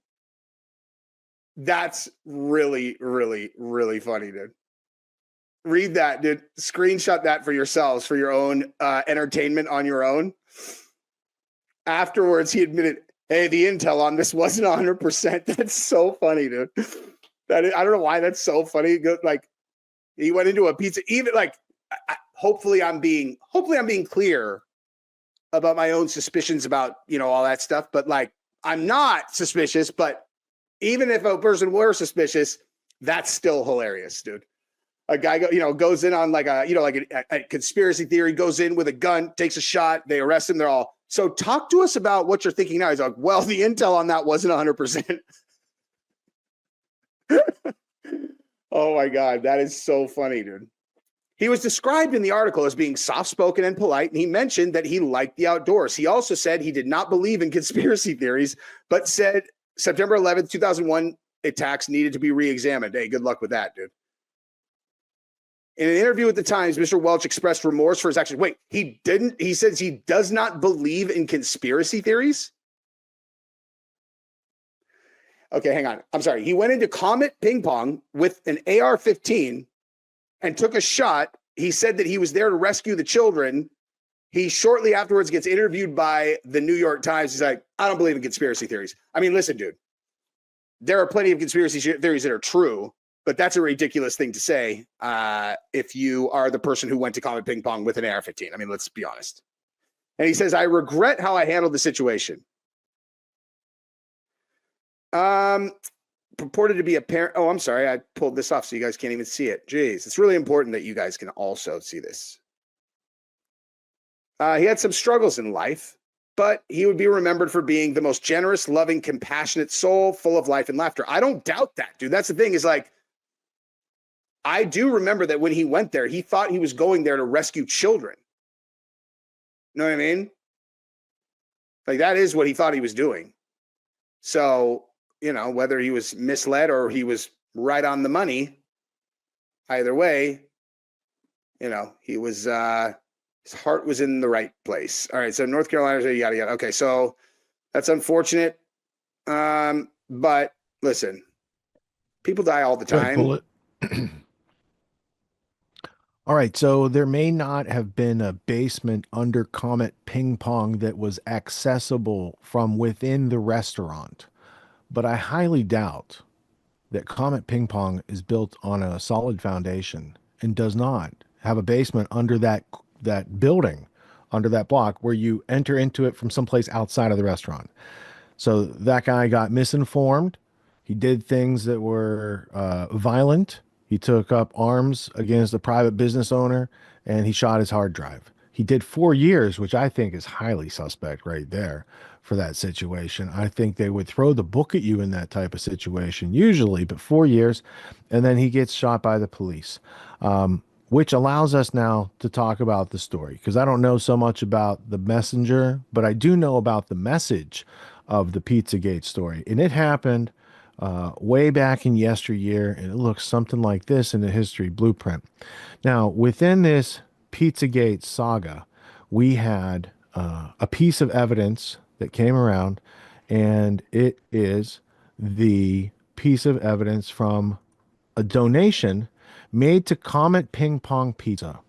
That's really, really, really funny, dude. Read that, dude. Screenshot that for yourselves, for your own entertainment on your own. afterwards he admitted, hey, the intel on this wasn't 100%. That's so funny, dude. I don't know why that's so funny. Like, he went into a pizza, even like, hopefully I'm being clear about my own suspicions about, all that stuff. But like, I'm not suspicious, but even if a person were suspicious, that's still hilarious, dude. A guy goes in on like a conspiracy theory, goes in with a gun, takes a shot, they arrest him. They're all, so talk to us about what you're thinking now. He's like, well, the intel on that wasn't 100%. Oh my God, that is so funny, dude. He was described in the article as being soft-spoken and polite, and he mentioned that he liked the outdoors. He also said he did not believe in conspiracy theories, but said September 11th, 2001 attacks needed to be re-examined. Hey, good luck with that, dude. In an interview with the Times, Mr. Welch expressed remorse for his actions. Wait, he didn't? He says he does not believe in conspiracy theories? Okay, hang on. I'm sorry. He went into Comet Ping Pong with an AR-15 and took a shot. He said that he was there to rescue the children. He shortly afterwards gets interviewed by the New York Times. He's like, I don't believe in conspiracy theories. I mean, listen, dude, there are plenty of conspiracy theories that are true, but that's a ridiculous thing to say if you are the person who went to Comet Ping Pong with an AR-15. I mean, let's be honest. And he says, I regret how I handled the situation. Purported to be a parent. Oh, I'm sorry. I pulled this off so you guys can't even see it. Jeez, it's really important that you guys can also see this. He had some struggles in life, but he would be remembered for being the most generous, loving, compassionate soul, full of life and laughter. I don't doubt that, dude. That's the thing is like, I do remember that when he went there, he thought he was going there to rescue children. You know what I mean? Like, that is what he thought he was doing. So, whether he was misled or he was right on the money, either way, he was, his heart was in the right place. All right. So North Carolina, yada, yada. Okay. So that's unfortunate. But listen, people die all the time. All right, so there may not have been a basement under Comet Ping Pong that was accessible from within the restaurant, but I highly doubt that Comet Ping Pong is built on a solid foundation and does not have a basement under that building, under that block where you enter into it from someplace outside of the restaurant. So that guy got misinformed. He did things that were violent. He took up arms against a private business owner, and he shot his hard drive. He did 4 years, which I think is highly suspect right there for that situation. I think they would throw the book at you in that type of situation, usually, but 4 years, and then he gets shot by the police, which allows us now to talk about the story, because I don't know so much about the messenger, but I do know about the message of the Pizzagate story, and it happened way back in yesteryear, and it looks something like this in the history blueprint. Now, within this Pizzagate saga, we had a piece of evidence that came around, and it is the piece of evidence from a donation made to Comet Ping Pong Pizza.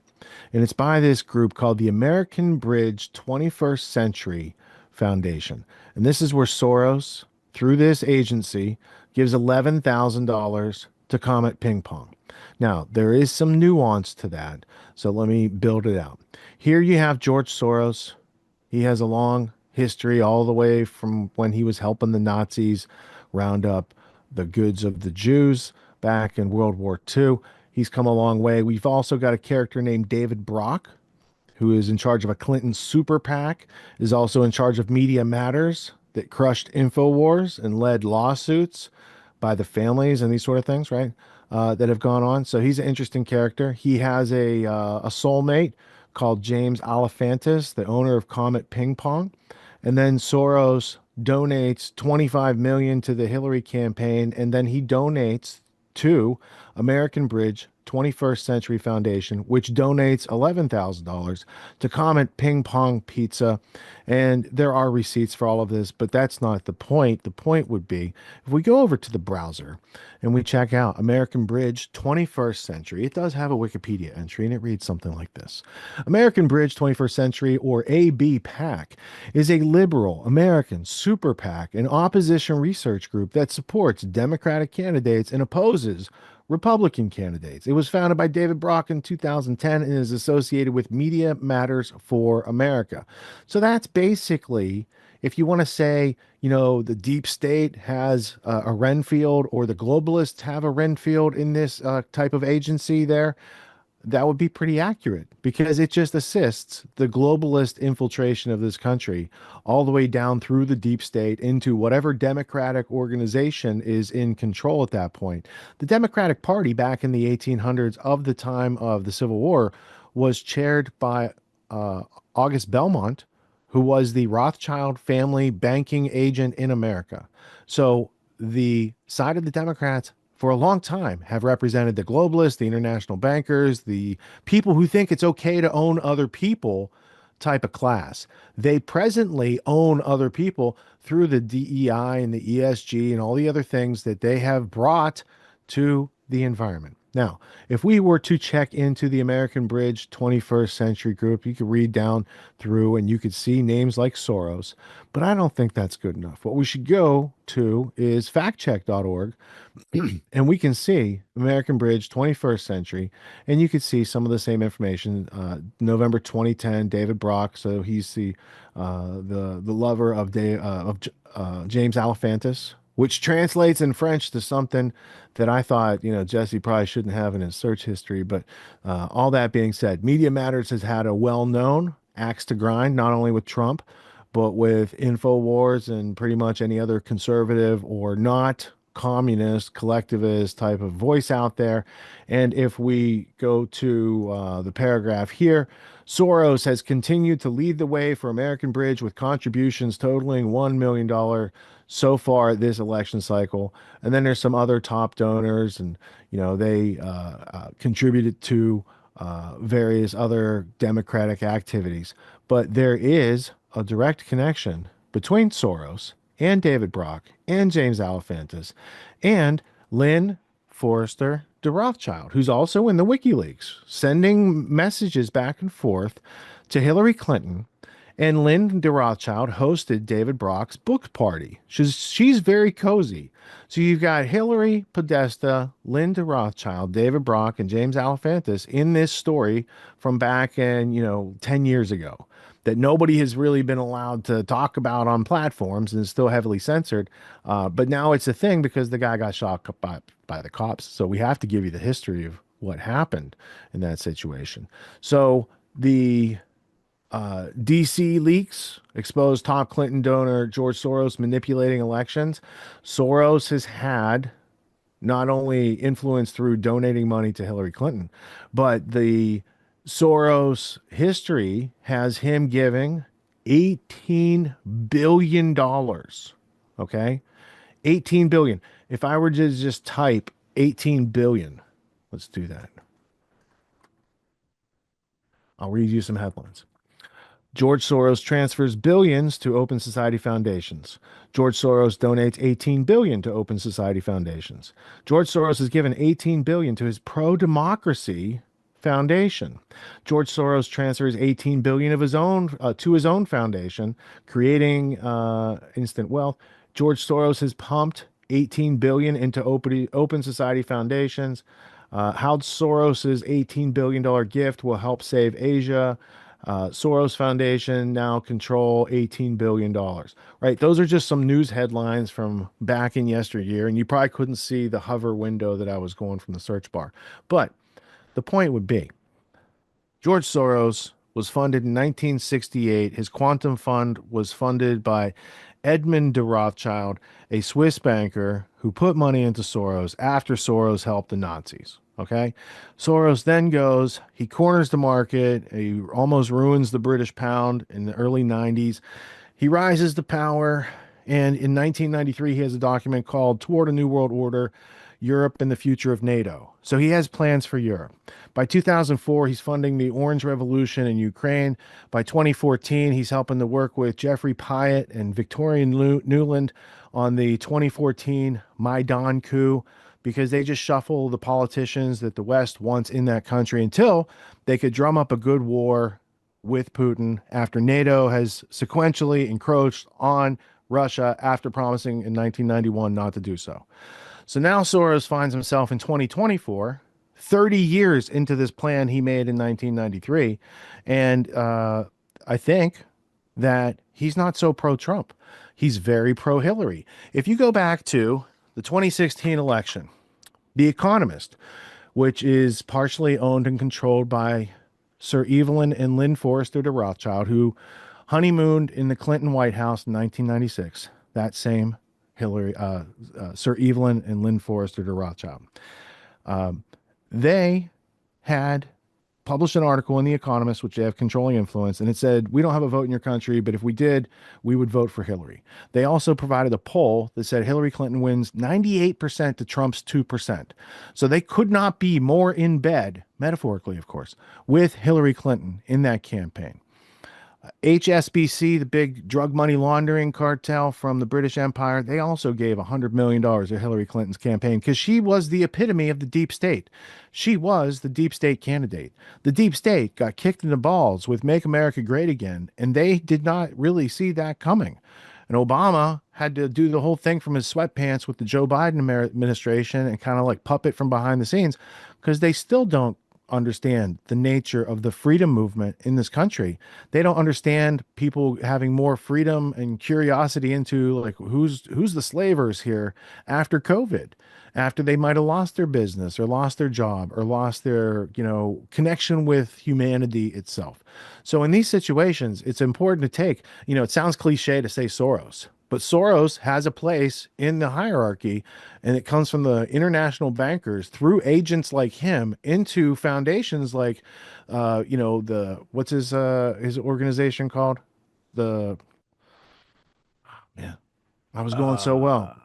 And it's by this group called the American Bridge 21st Century Foundation. And this is where Soros, through this agency, gives $11,000 to Comet Ping Pong. Now, there is some nuance to that, so let me build it out. Here you have George Soros. He has a long history all the way from when he was helping the Nazis round up the goods of the Jews back in World War II. He's come a long way. We've also got a character named David Brock, who is in charge of a Clinton super PAC, is also in charge of Media Matters that crushed InfoWars and led lawsuits by the families and these sort of things, right, that have gone on. So he's an interesting character. He has a soulmate called James Alefantis, the owner of Comet Ping Pong. And then Soros donates $25 million to the Hillary campaign, and then he donates to American Bridge 21st Century Foundation, which donates $11,000 to Comet Ping Pong Pizza. And there are receipts for all of this, but that's not the point. The point would be if we go over to the browser and we check out American Bridge 21st Century, it does have a Wikipedia entry and it reads something like this. American Bridge 21st Century, or AB PAC, is a liberal American super PAC, an opposition research group that supports Democratic candidates and opposes Republican candidates. It was founded by David Brock in 2010 and is associated with Media Matters for America. So that's basically, if you want to say, the deep state has a Renfield, or the globalists have a Renfield in this type of agency there, that would be pretty accurate, because it just assists the globalist infiltration of this country all the way down through the deep state into whatever Democratic organization is in control at that point. The Democratic Party back in the 1800s, of the time of the Civil War, was chaired by August Belmont, who was the Rothschild family banking agent in America. So the side of the Democrats for a long time have represented the globalists, the international bankers, the people who think it's okay to own other people type of class. They presently own other people through the DEI and the ESG and all the other things that they have brought to the environment. Now, if we were to check into the American Bridge 21st Century group, you could read down through and you could see names like Soros, but I don't think that's good enough. What we should go to is factcheck.org, and we can see American Bridge 21st Century, and you could see some of the same information. November 2010, David Brock, so he's the lover of James Alefantis, which translates in French to something that I thought, Jesse probably shouldn't have in his search history. But all that being said, Media Matters has had a well-known axe to grind, not only with Trump, but with InfoWars and pretty much any other conservative or not communist, collectivist type of voice out there. And if we go to the paragraph here, Soros has continued to lead the way for American Bridge with contributions totaling $1 million so far this election cycle. And then there's some other top donors, and they contributed to various other Democratic activities. But there is a direct connection between Soros and David Brock and James Alefantis and Lynn Forrester de Rothschild, who's also in the WikiLeaks, sending messages back and forth to Hillary Clinton. And Lynn de Rothschild hosted David Brock's book party. She's very cozy. So you've got Hillary, Podesta, Lynn de Rothschild, David Brock, and James Alefantis in this story from back in, 10 years ago, that nobody has really been allowed to talk about on platforms and is still heavily censored. But now it's a thing because the guy got shot by the cops. So we have to give you the history of what happened in that situation. So the DC leaks exposed top Clinton donor George Soros manipulating elections. Soros has had not only influence through donating money to Hillary Clinton, but the Soros history has him giving $18 billion. Okay? 18 billion. If I were to just type 18 billion, let's do that. I'll read you some headlines. George Soros transfers billions to Open Society foundations. George Soros donates 18 billion to Open Society foundations. George Soros has given 18 billion to his pro-democracy foundation. George Soros transfers 18 billion of his own to his own foundation, creating instant wealth. George Soros has pumped 18 billion into Open Society foundations. How Soros's $18 billion gift will help save Asia. Soros Foundation now control $18 billion, right? Those are just some news headlines from back in yesteryear, and you probably couldn't see the hover window that I was going from the search bar. But the point would be, George Soros was funded in 1968. His quantum fund was funded by Edmund de Rothschild, a Swiss banker who put money into Soros after Soros helped the Nazis. Okay. Soros then goes, he corners the market. He almost ruins the British pound in the early 90s. He rises to power. And in 1993, he has a document called Toward a New World Order. Europe and the future of NATO. So he has plans for Europe. By 2004, he's funding the Orange Revolution in Ukraine. By 2014, he's helping to work with Jeffrey Pyatt and Victoria Nuland on the 2014 Maidan coup, because they just shuffle the politicians that the West wants in that country until they could drum up a good war with Putin after NATO has sequentially encroached on Russia after promising in 1991 not to do so. So now Soros finds himself in 2024, 30 years into this plan he made in 1993. And I think that he's not so pro-Trump. He's very pro-Hillary. If you go back to the 2016 election, The Economist, which is partially owned and controlled by Sir Evelyn and Lynn Forrester de Rothschild, who honeymooned in the Clinton White House in 1996. That same Hillary, Sir Evelyn and Lynn Forrester de Rothschild. They had published an article in The Economist, which they have controlling influence, and it said, we don't have a vote in your country, but if we did, we would vote for Hillary. They also provided a poll that said Hillary Clinton wins 98% to Trump's 2%. So they could not be more in bed, metaphorically, of course, with Hillary Clinton in that campaign. HSBC, the big drug money laundering cartel from the British Empire, they also gave $100 million to Hillary Clinton's campaign because she was the epitome of the deep state. She was the deep state candidate. The deep state got kicked in the balls with Make America Great Again, and they did not really see that coming. And Obama had to do the whole thing from his sweatpants with the Joe Biden administration and kind of like puppet from behind the scenes because they still don't understand the nature of the freedom movement in this country. They don't understand people having more freedom and curiosity into like who's the slavers here after COVID, after they might have lost their business or lost their job or lost their, connection with humanity itself. So in these situations, it's important to take, it sounds cliche to say Soros, but Soros has a place in the hierarchy, and it comes from the international bankers through agents like him into foundations like, what's his organization called? I was going so well.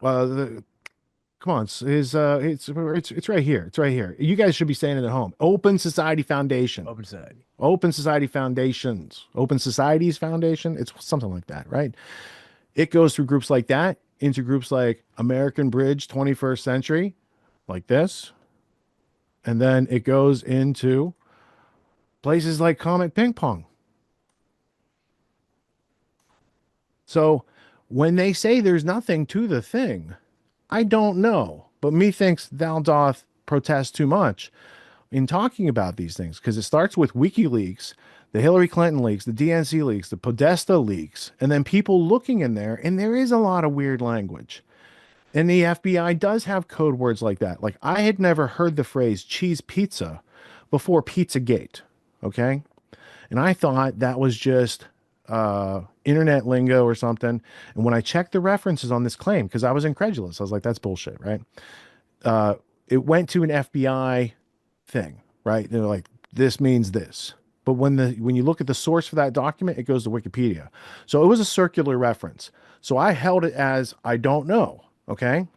Come on, it's right here. It's right here. You guys should be saying it at home. Open Society Foundation. Open Society. Open Society Foundations. Open Societies Foundation. It's something like that, right? It goes through groups like that into groups like American Bridge 21st Century, like this. And then it goes into places like Comet Ping Pong. So when they say there's nothing to the thing, I don't know. But methinks thou doth protest too much in talking about these things, because it starts with WikiLeaks, the Hillary Clinton leaks, the DNC leaks, the Podesta leaks, and then people looking in there, and there is a lot of weird language. And the FBI does have code words like that. Like, I had never heard the phrase cheese pizza before Pizzagate, okay? And I thought that was just internet lingo or something. And when I checked the references on this claim, because I was incredulous, I was like, that's bullshit, right? It went to an FBI thing, right? They're like, this means this. But when you look at the source for that document, it goes to Wikipedia. So it was a circular reference. So I held it as I don't know, okay?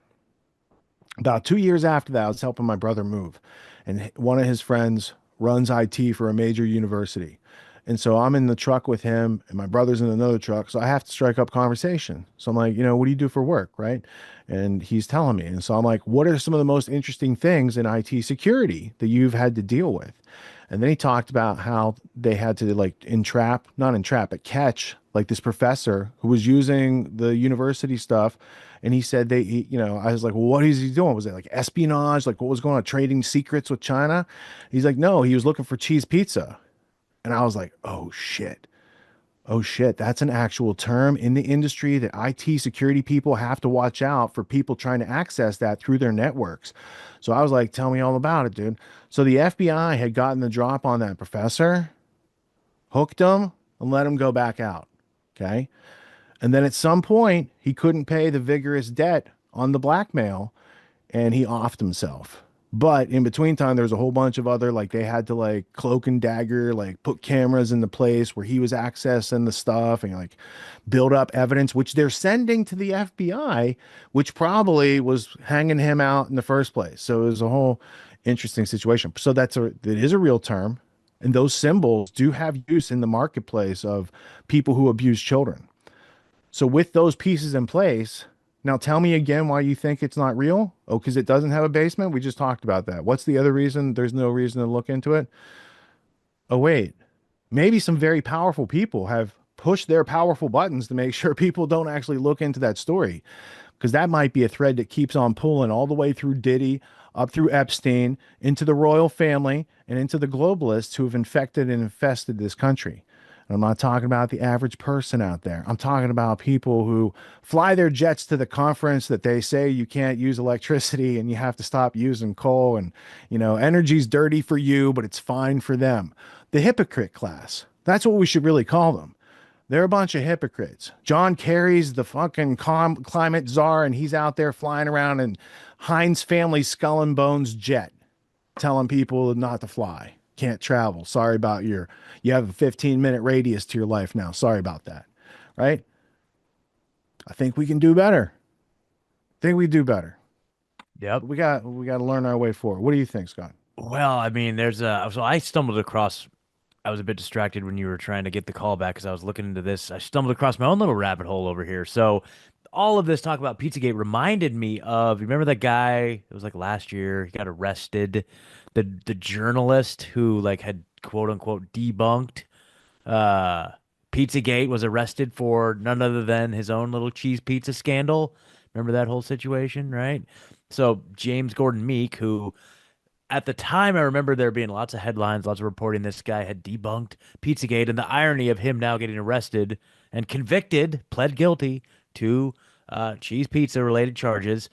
About 2 years after that, I was helping my brother move. And one of his friends runs IT for a major university. And so I'm in the truck with him, and my brother's in another truck. So I have to strike up conversation. So I'm like, what do you do for work, right? And he's telling me. And so I'm like, what are some of the most interesting things in IT security that you've had to deal with? And then he talked about how they had to but catch like this professor who was using the university stuff. And he said I was like, well, what is he doing? Was it like espionage? Like what was going on? Trading secrets with China? He's like, no, he was looking for cheese pizza. And I was like, oh shit, that's an actual term in the industry that IT security people have to watch out for, people trying to access that through their networks. So I was like, tell me all about it, dude. So the FBI had gotten the drop on that professor, hooked him, and let him go back out, okay? And then at some point, he couldn't pay the vigorous debt on the blackmail, and he offed himself. But in between time, there was a whole bunch of other, like they had to like cloak and dagger, like put cameras in the place where he was accessing the stuff and like build up evidence, which they're sending to the FBI, which probably was hanging him out in the first place. So it was a whole interesting situation. So it is a real term. And those symbols do have use in the marketplace of people who abuse children. So with those pieces in place, now tell me again why you think it's not real. Oh, because it doesn't have a basement? We just talked about that. What's the other reason there's no reason to look into it? Oh, wait. Maybe some very powerful people have pushed their powerful buttons to make sure people don't actually look into that story. Because that might be a thread that keeps on pulling all the way through Diddy, up through Epstein, into the royal family, and into the globalists who have infected and infested this country. I'm not talking about the average person out there. I'm talking about people who fly their jets to the conference that they say you can't use electricity and you have to stop using coal and, energy's dirty for you, but it's fine for them. The hypocrite class. That's what we should really call them. They're a bunch of hypocrites. John Kerry's the fucking climate czar, and he's out there flying around in Heinz family skull and bones jet, telling people not to fly. Can't travel. Sorry about you have a 15-minute radius to your life now. Sorry about that. Right? I think we can do better. Yep. We got to learn our way forward. What do you think, Scott? Well, I mean, so I stumbled across, I was a bit distracted when you were trying to get the call back because I was looking into this. I stumbled across my own little rabbit hole over here. So all of this talk about Pizzagate reminded me of, you remember that guy, it was like last year, he got arrested, the journalist who like had quote unquote debunked Pizzagate, was arrested for none other than his own little cheese pizza scandal. Remember that whole situation, right? So James Gordon Meek, who at the time, I remember there being lots of headlines, lots of reporting this guy had debunked Pizzagate, and the irony of him now getting arrested and convicted, pled guilty to cheese pizza related charges.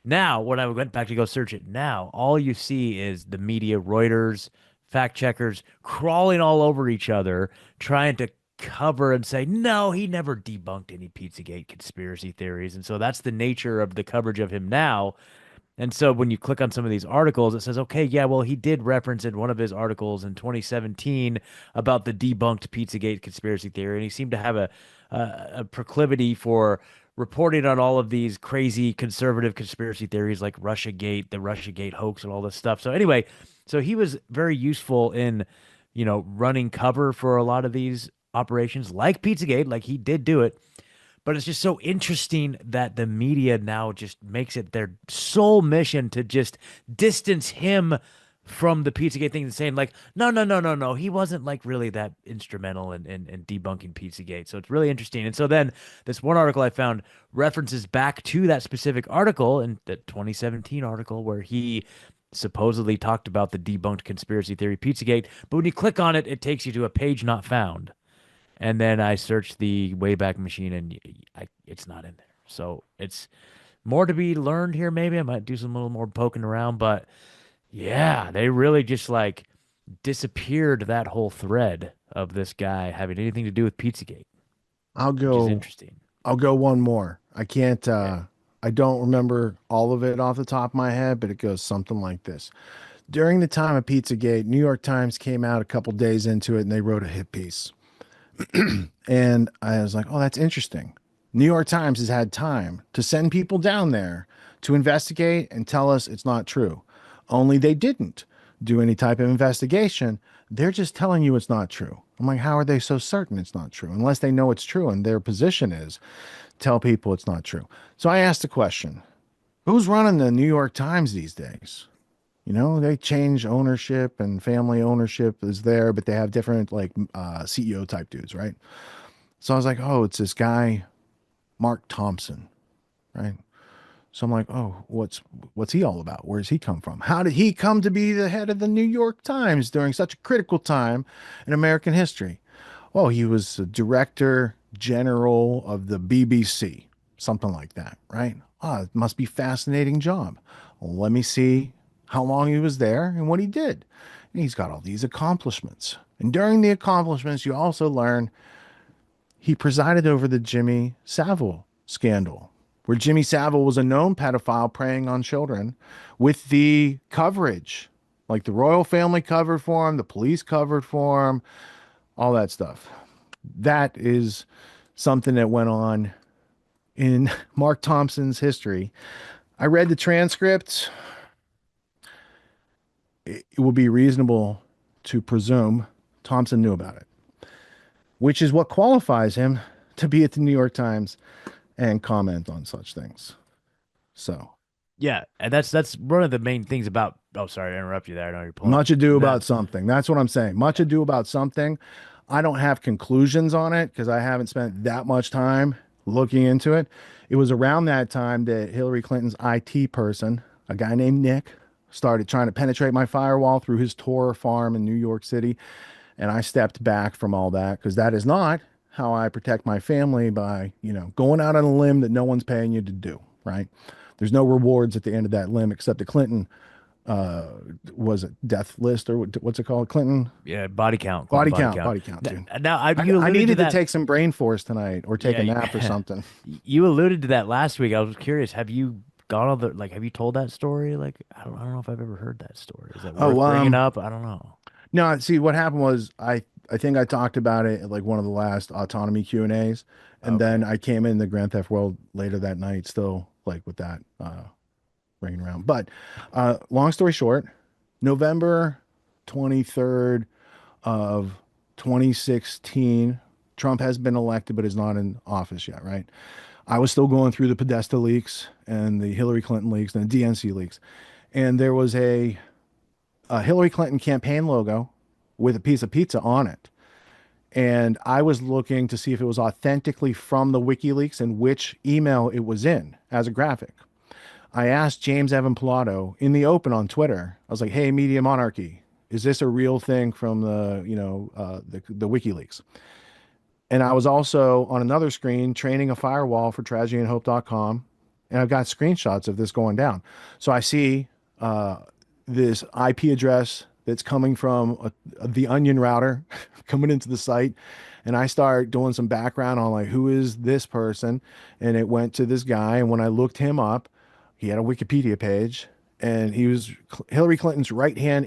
Now, when I went back to go search it, now all you see is the media, Reuters, fact checkers crawling all over each other, trying to cover and say, no, he never debunked any Pizzagate conspiracy theories. And so that's the nature of the coverage of him now. And so when you click on some of these articles, it says, okay, yeah, well, he did reference in one of his articles in 2017 about the debunked Pizzagate conspiracy theory. And he seemed to have a proclivity for reporting on all of these crazy conservative conspiracy theories like Russiagate, the Russiagate hoax and all this stuff. So anyway, so he was very useful in, running cover for a lot of these operations like Pizzagate, like he did do it. But it's just so interesting that the media now just makes it their sole mission to just distance him from the Pizzagate thing and saying like, no, he wasn't like really that instrumental in debunking Pizzagate. So it's really interesting. And so then this one article I found references back to that specific article, in the 2017 article where he supposedly talked about the debunked conspiracy theory Pizzagate. But when you click on it, it takes you to a page not found. And then I searched the Wayback Machine, and it's not in there. So it's more to be learned here. Maybe I might do some little more poking around, but yeah, they really just like disappeared that whole thread of this guy having anything to do with Pizzagate. Which is interesting. I'll go one more. I can't. I don't remember all of it off the top of my head, but it goes something like this. During the time of Pizzagate, New York Times came out a couple days into it, and they wrote a hit piece. And I was like, oh, that's interesting. New York Times has had time to send people down there to investigate and tell us it's not true. Only they didn't do any type of investigation. They're just telling you it's not true. I'm like, how are they so certain it's not true? Unless they know it's true and their position is tell people it's not true. So I asked the question, who's running the New York Times these days? They change ownership and family ownership is there, but they have different like CEO type dudes, right? So I was like, oh, it's this guy, Mark Thompson, right? So I'm like, oh, what's he all about? Where does he come from? How did he come to be the head of the New York Times during such a critical time in American history? Well, he was a director general of the BBC, something like that, right? It must be a fascinating job. Well, let me see how long he was there and what he did. And he's got all these accomplishments. And during the accomplishments, you also learn he presided over the Jimmy Savile scandal. where Jimmy Savile was a known pedophile preying on children with the coverage. Like the royal family covered for him, the police covered for him, all that stuff. That is something that went on in Mark Thompson's history. I read the transcript. It would be reasonable to presume Thompson knew about it, which is what qualifies him to be at the New York Times and comment on such things. So, yeah, and that's one of the main things about. Oh, sorry to interrupt you there. I know you're pulling much ado that. about something. That's what I'm saying. Much ado about something. I don't have conclusions on it because I haven't spent that much time looking into it. It was around that time that Hillary Clinton's IT person, a guy named Nick, started trying to penetrate my firewall through his Tor farm in New York City. And I stepped back from all that because that is not how I protect my family by, going out on a limb that no one's paying you to do, right? There's no rewards at the end of that limb except the Clinton, was it death list or what's it called? Clinton? Yeah, body count. Body count, dude. Now, I needed to take some brain force tonight or take a nap or something. You alluded to that last week. I was curious. Have you gone on the have you told that story? Like, I don't know if I've ever heard that story. Is that worth bringing up? I don't know. No, see, what happened was I think I talked about it at like one of the last Autonomy Q&As, and then I came in the Grand Theft World later that night, still like with that ringing around. But long story short, November 23rd of 2016, Trump has been elected but is not in office yet, right? I was still going through the Podesta leaks and the Hillary Clinton leaks and the DNC leaks, and there was a Hillary Clinton campaign logo with a piece of pizza on it. And I was looking to see if it was authentically from the WikiLeaks and which email it was in as a graphic. I asked James Evan Pilato in the open on Twitter. I was like, "Hey, Media Monarchy, is this a real thing from the WikiLeaks?" And I was also on another screen training a firewall for tragedyandhope.com, and I've got screenshots of this going down. So I see this IP address that's coming from the Onion router coming into the site. And I start doing some background on like, who is this person? And it went to this guy. And when I looked him up, he had a Wikipedia page and he was Hillary Clinton's right-hand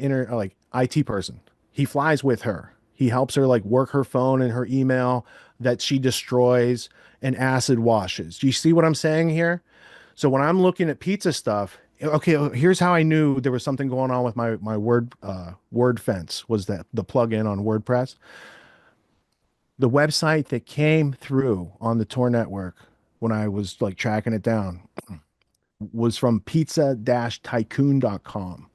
IT person. He flies with her. He helps her like work her phone and her email that she destroys and acid washes. Do you see what I'm saying here? So when I'm looking at pizza stuff, okay, here's how I knew there was something going on with my word fence was that the plugin on WordPress. The website that came through on the Tor network when I was like tracking it down was from pizza-tycoon.com.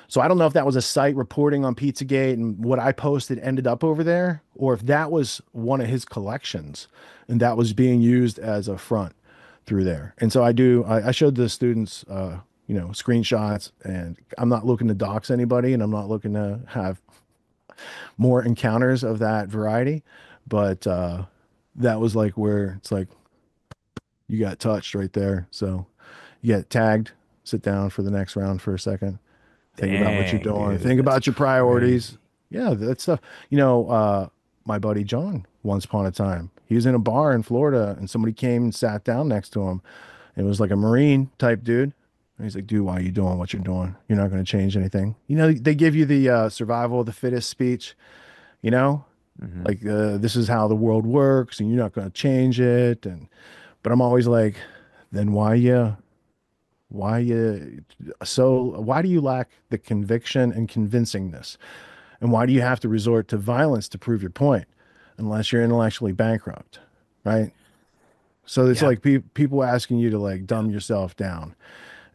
So I don't know if that was a site reporting on Pizzagate and what I posted ended up over there, or if that was one of his collections and that was being used as a front through there. And so I showed the students, screenshots, and I'm not looking to dox anybody and I'm not looking to have more encounters of that variety. But that was like where it's like, you got touched right there. So you get tagged, sit down for the next round for a second. Think about what you're doing. Dude, think about your priorities. Crazy. Yeah, that stuff. My buddy John, once upon a time, he was in a bar in Florida and somebody came and sat down next to him. It was like a Marine type dude. And he's like, "Dude, why are you doing what you're doing? You're not going to change anything." They give you the survival of the fittest speech, like this is how the world works and you're not going to change it. But I'm always like, then why do you lack the conviction and convincingness? And why do you have to resort to violence to prove your point unless you're intellectually bankrupt, right? So it's like people asking you to like dumb yourself down.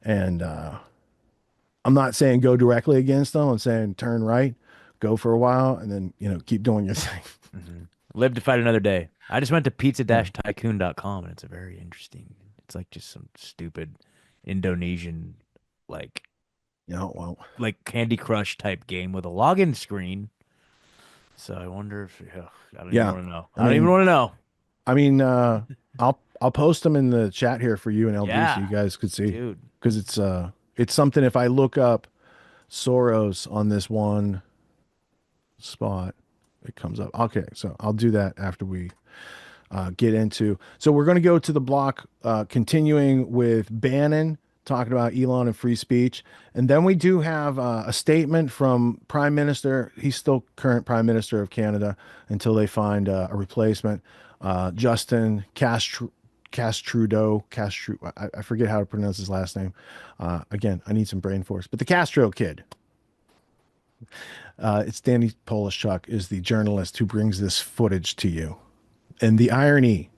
And I'm not saying go directly against them. I'm saying turn right, go for a while, and then, keep doing your thing. Live to fight another day. I just went to pizza-tycoon.com and it's a very interesting, it's like just some stupid Indonesian like Candy Crush type game with a login screen. So I wonder if I don't even want to know. I don't even want to know. I mean, I'll post them in the chat here for you and LD so you guys could see, because it's something. If I look up Soros on this one spot, it comes up. Okay, so I'll do that after we get into. So we're going to go to the block, continuing with Bannon talking about Elon and free speech. And then we do have a statement from Prime Minister. He's still current Prime Minister of Canada until they find a replacement. Justin Trudeau. I forget how to pronounce his last name. Again, I need some brain force. But the Castro kid. It's Danny Polishchuk is the journalist who brings this footage to you. And the irony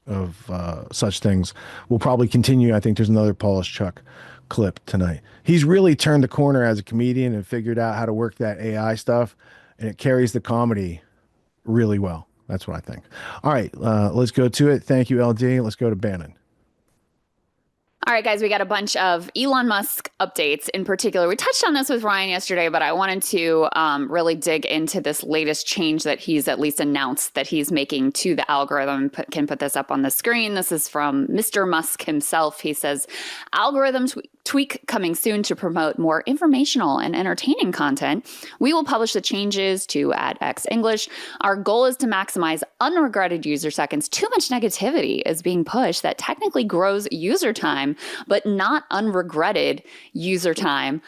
of such things will probably continue. I think there's another Polishchuk clip tonight. He's really turned the corner as a comedian and figured out how to work that AI stuff, and it carries the comedy really well. That's what I think. All right, let's go to it. Thank you, LD. Let's go to Bannon. All right, guys, we got a bunch of Elon Musk updates in particular. We touched on this with Ryan yesterday, but I wanted to really dig into this latest change that he's at least announced that he's making to the algorithm. Can put this up on the screen. This is from Mr. Musk himself. He says, algorithm tweak coming soon to promote more informational and entertaining content. We will publish the changes to AdX English. Our goal is to maximize unregretted user seconds. Too much negativity is being pushed that technically grows user time, but not unregretted user time.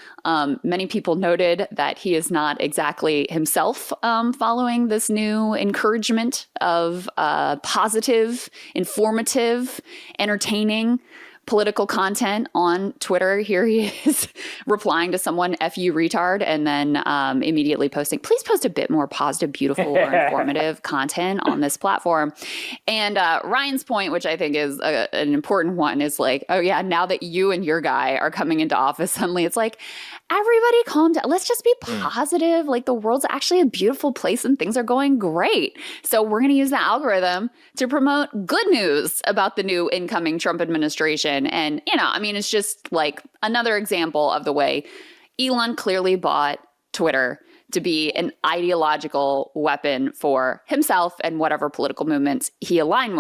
Many people noted that he is not exactly himself following this new encouragement of positive, informative, entertaining political content on Twitter. Here he is replying to someone, F you retard, and then immediately posting, please post a bit more positive, beautiful, or informative content on this platform. And Ryan's point, which I think is an important one, is like, oh yeah, now that you and your guy are coming into office, suddenly it's like, everybody calm down. Let's just be positive. Like the world's actually a beautiful place and things are going great. So we're going to use the algorithm to promote good news about the new incoming Trump administration. And, you know, I mean, it's just like another example of the way Elon clearly bought Twitter to be an ideological weapon for himself and whatever political movements he aligns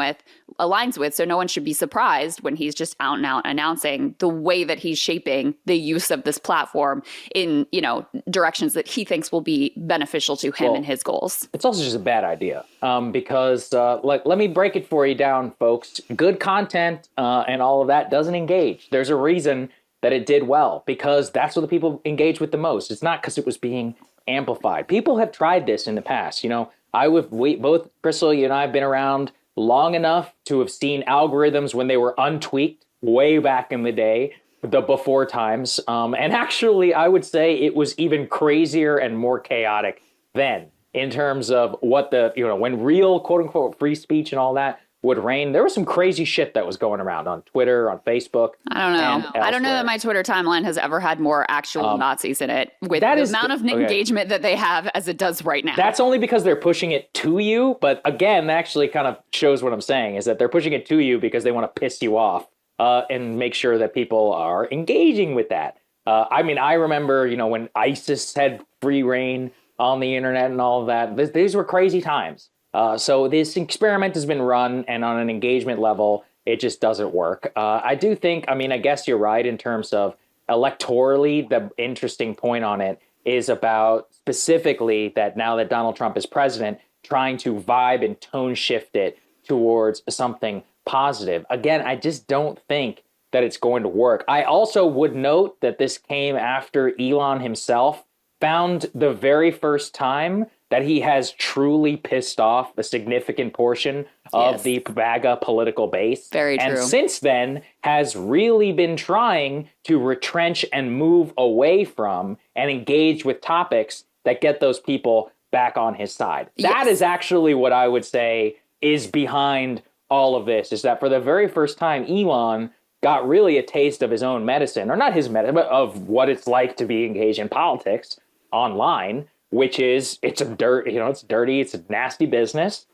with. So no one should be surprised when he's just out and out announcing the way that he's shaping the use of this platform in, you know, directions that he thinks will be beneficial to him and his goals. It's also just a bad idea because let me break it for you down, folks. Good content and all of that doesn't engage. There's a reason that it did well, because that's what the people engage with the most. It's not because it was being amplified. People have tried this in the past. You know, both Crystal, you and I have been around long enough to have seen algorithms when they were untweaked way back in the day, the before times. And actually, I would say it was even crazier and more chaotic then in terms of what when real quote unquote free speech and all that would reign. There was some crazy shit that was going around on Twitter, on Facebook. I don't know. I don't know that my Twitter timeline has ever had more actual Nazis in it with the amount of engagement that they have as it does right now. That's only because they're pushing it to you. But again, that actually kind of shows what I'm saying is that they're pushing it to you because they want to piss you off and make sure that people are engaging with that. I mean, I remember, you know, when ISIS had free reign on the internet and all of that. These were crazy times. So this experiment has been run, and on an engagement level, it just doesn't work. I do think, I mean, I guess you're right in terms of electorally, the interesting point on it is about specifically that now that Donald Trump is president, trying to vibe and tone shift it towards something positive. Again, I just don't think that it's going to work. I also would note that this came after Elon himself found the very first time that he has truly pissed off a significant portion of the MAGA political base. Very true. And since then has really been trying to retrench and move away from and engage with topics that get those people back on his side. Yes. That is actually what I would say is behind all of this, is that for the very first time, Elon got really a taste of his own medicine, or not his medicine, but of what it's like to be engaged in politics online, which is it's dirty, it's a nasty business.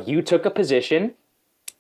You took a position,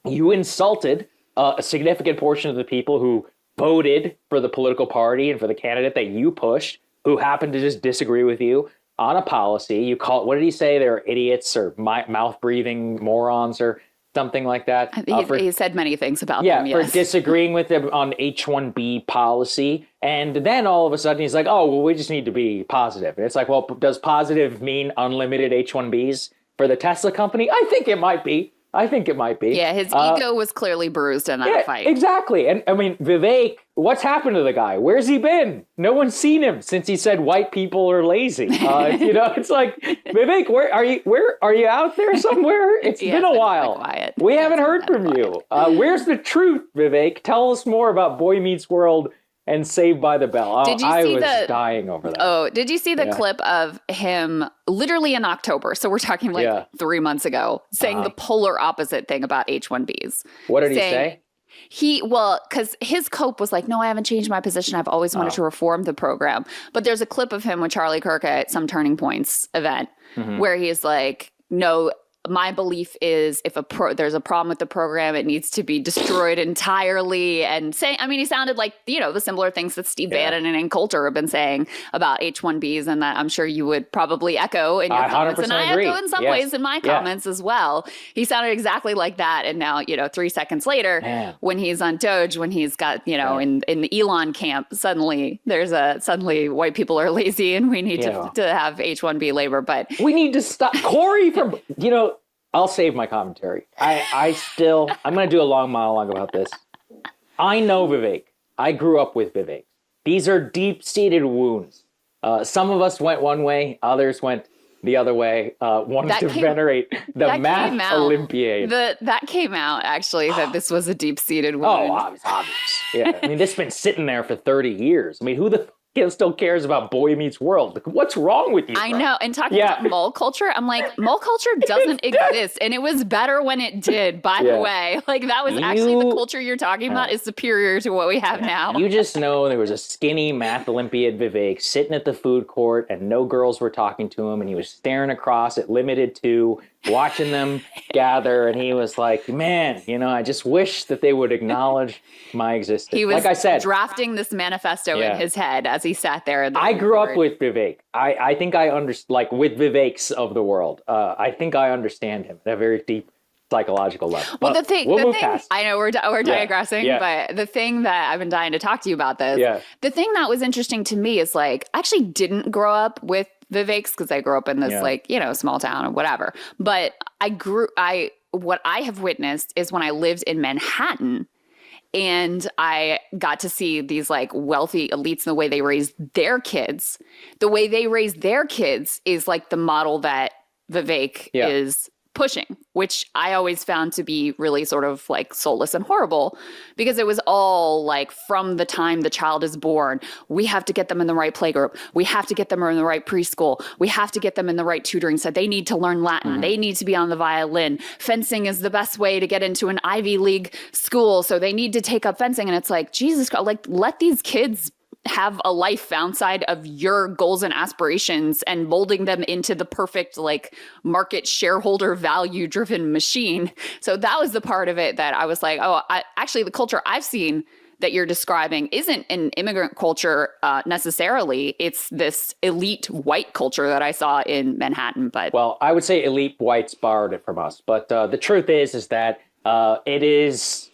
you insulted a significant portion of the people who voted for the political party and for the candidate that you pushed, who happened to just disagree with you on a policy. You call it, what did he say? They're idiots or mouth breathing morons or something like that. He said many things about them, yes. For disagreeing with them on H-1B policy. And then all of a sudden he's like, oh, well, we just need to be positive. And it's like, well, does positive mean unlimited H-1Bs for the Tesla company? I think it might be. I think it might be. Yeah, his ego was clearly bruised in that fight. Exactly. And I mean, Vivek, what's happened to the guy? Where's he been? No one's seen him since he said white people are lazy. It's like, Vivek, where are you out there somewhere? It's been a while. Quiet. We haven't heard from you. Where's the truth, Vivek? Tell us more about Boy Meets World and Saved by the Bell. I was dying over that. Oh, did you see the clip of him literally in October? So we're talking 3 months ago, saying the polar opposite thing about H-1Bs. What did he say? Because his cope was like, no, I haven't changed my position. I've always wanted to reform the program. But there's a clip of him with Charlie Kirk at some Turning Points event where he's like, no, my belief is if there's a problem with the program, it needs to be destroyed entirely. And he sounded like, the similar things that Steve Bannon and Coulter have been saying about H-1Bs, and that I'm sure you would probably echo in your comments. And I echo in some ways in my comments as well. He sounded exactly like that. And now, 3 seconds later, when he's on Doge, when he's got, in the Elon camp, suddenly white people are lazy and we need to have H-1B labor. But we need to stop Corey from, I'll save my commentary. I'm going to do a long monologue about this. I know Vivek. I grew up with Vivek. These are deep-seated wounds. Some of us went one way, others went the other way. Wanted to venerate the math Olympiad. That came out, actually, that this was a deep-seated wound. Oh, it's obvious. Yeah, I mean, this has been sitting there for 30 years. I mean, who the still cares about Boy Meets World? What's wrong with you? I know. And talking about mole culture, I'm like, mole culture doesn't exist. And it was better when it did, by the way. Like, that was actually the culture you're talking about is superior to what we have now. You just know there was a skinny math Olympiad Vivek sitting at the food court and no girls were talking to him and he was staring across at Limited 2, watching them gather, and he was like, man, I just wish that they would acknowledge my existence. He was, like I said, drafting this manifesto in his head as he sat there. I grew up with Vivek. I think I understand, like with Viveks of the world. I think I understand him at a very deep psychological level. Well, but we'll move past. I know we're digressing, but the thing that I've been dying to talk to you about this, the thing that was interesting to me is I actually didn't grow up with Viveks because I grew up in this small town or whatever. But what I have witnessed is when I lived in Manhattan and I got to see these wealthy elites and the way they raised their kids. The way they raised their kids is the model that Vivek is pushing, which I always found to be really sort of soulless and horrible, because it was all from the time the child is born, we have to get them in the right playgroup. We have to get them in the right preschool. We have to get them in the right tutoring set. They need to learn Latin. Mm-hmm. They need to be on the violin. Fencing is the best way to get into an Ivy League school. So they need to take up fencing. And it's Jesus, let these kids have a life outside of your goals and aspirations and molding them into the perfect market shareholder value driven machine. So that was the part of it that I was actually the culture I've seen that you're describing isn't an immigrant culture necessarily. It's this elite white culture that I saw in Manhattan. But I would say elite whites borrowed it from us. But the truth is that it is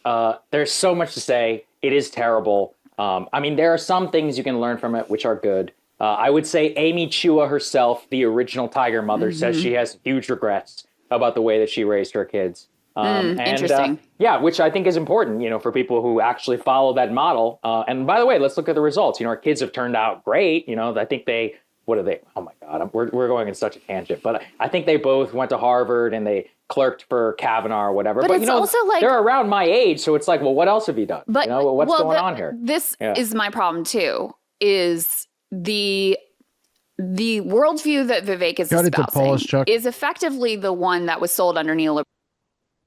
there's so much to say. It is terrible. There are some things you can learn from it, which are good. I would say Amy Chua herself, the original Tiger Mother, says she has huge regrets about the way that she raised her kids. Interesting. Which I think is important, for people who actually follow that model. And by the way, let's look at the results. Our kids have turned out great. I think what are they? Oh my God, we're going in such a tangent. But I think they both went to Harvard and they clerked for Kavanaugh or whatever. But it's also they're around my age, so it's what else have you done? But what's going on here? This is my problem too. Is the worldview that Vivek is espousing is effectively the one that was sold under neoliberalism.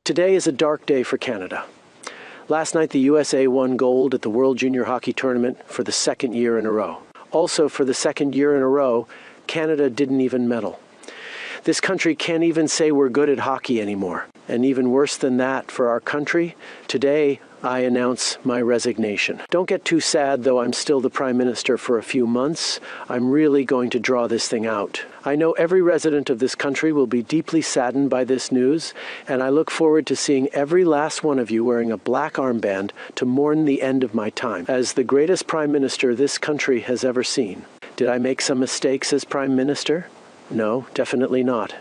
Today is a dark day for Canada. Last night, the USA won gold at the World Junior Hockey Tournament for the second year in a row. Also, for the second year in a row, Canada didn't even medal. This country can't even say we're good at hockey anymore. And even worse than that for our country, today I announce my resignation. Don't get too sad, though I'm still the Prime Minister for a few months. I'm really going to draw this thing out. I know every resident of this country will be deeply saddened by this news, and I look forward to seeing every last one of you wearing a black armband to mourn the end of my time as the greatest Prime Minister this country has ever seen. Did I make some mistakes as Prime Minister? No, definitely not.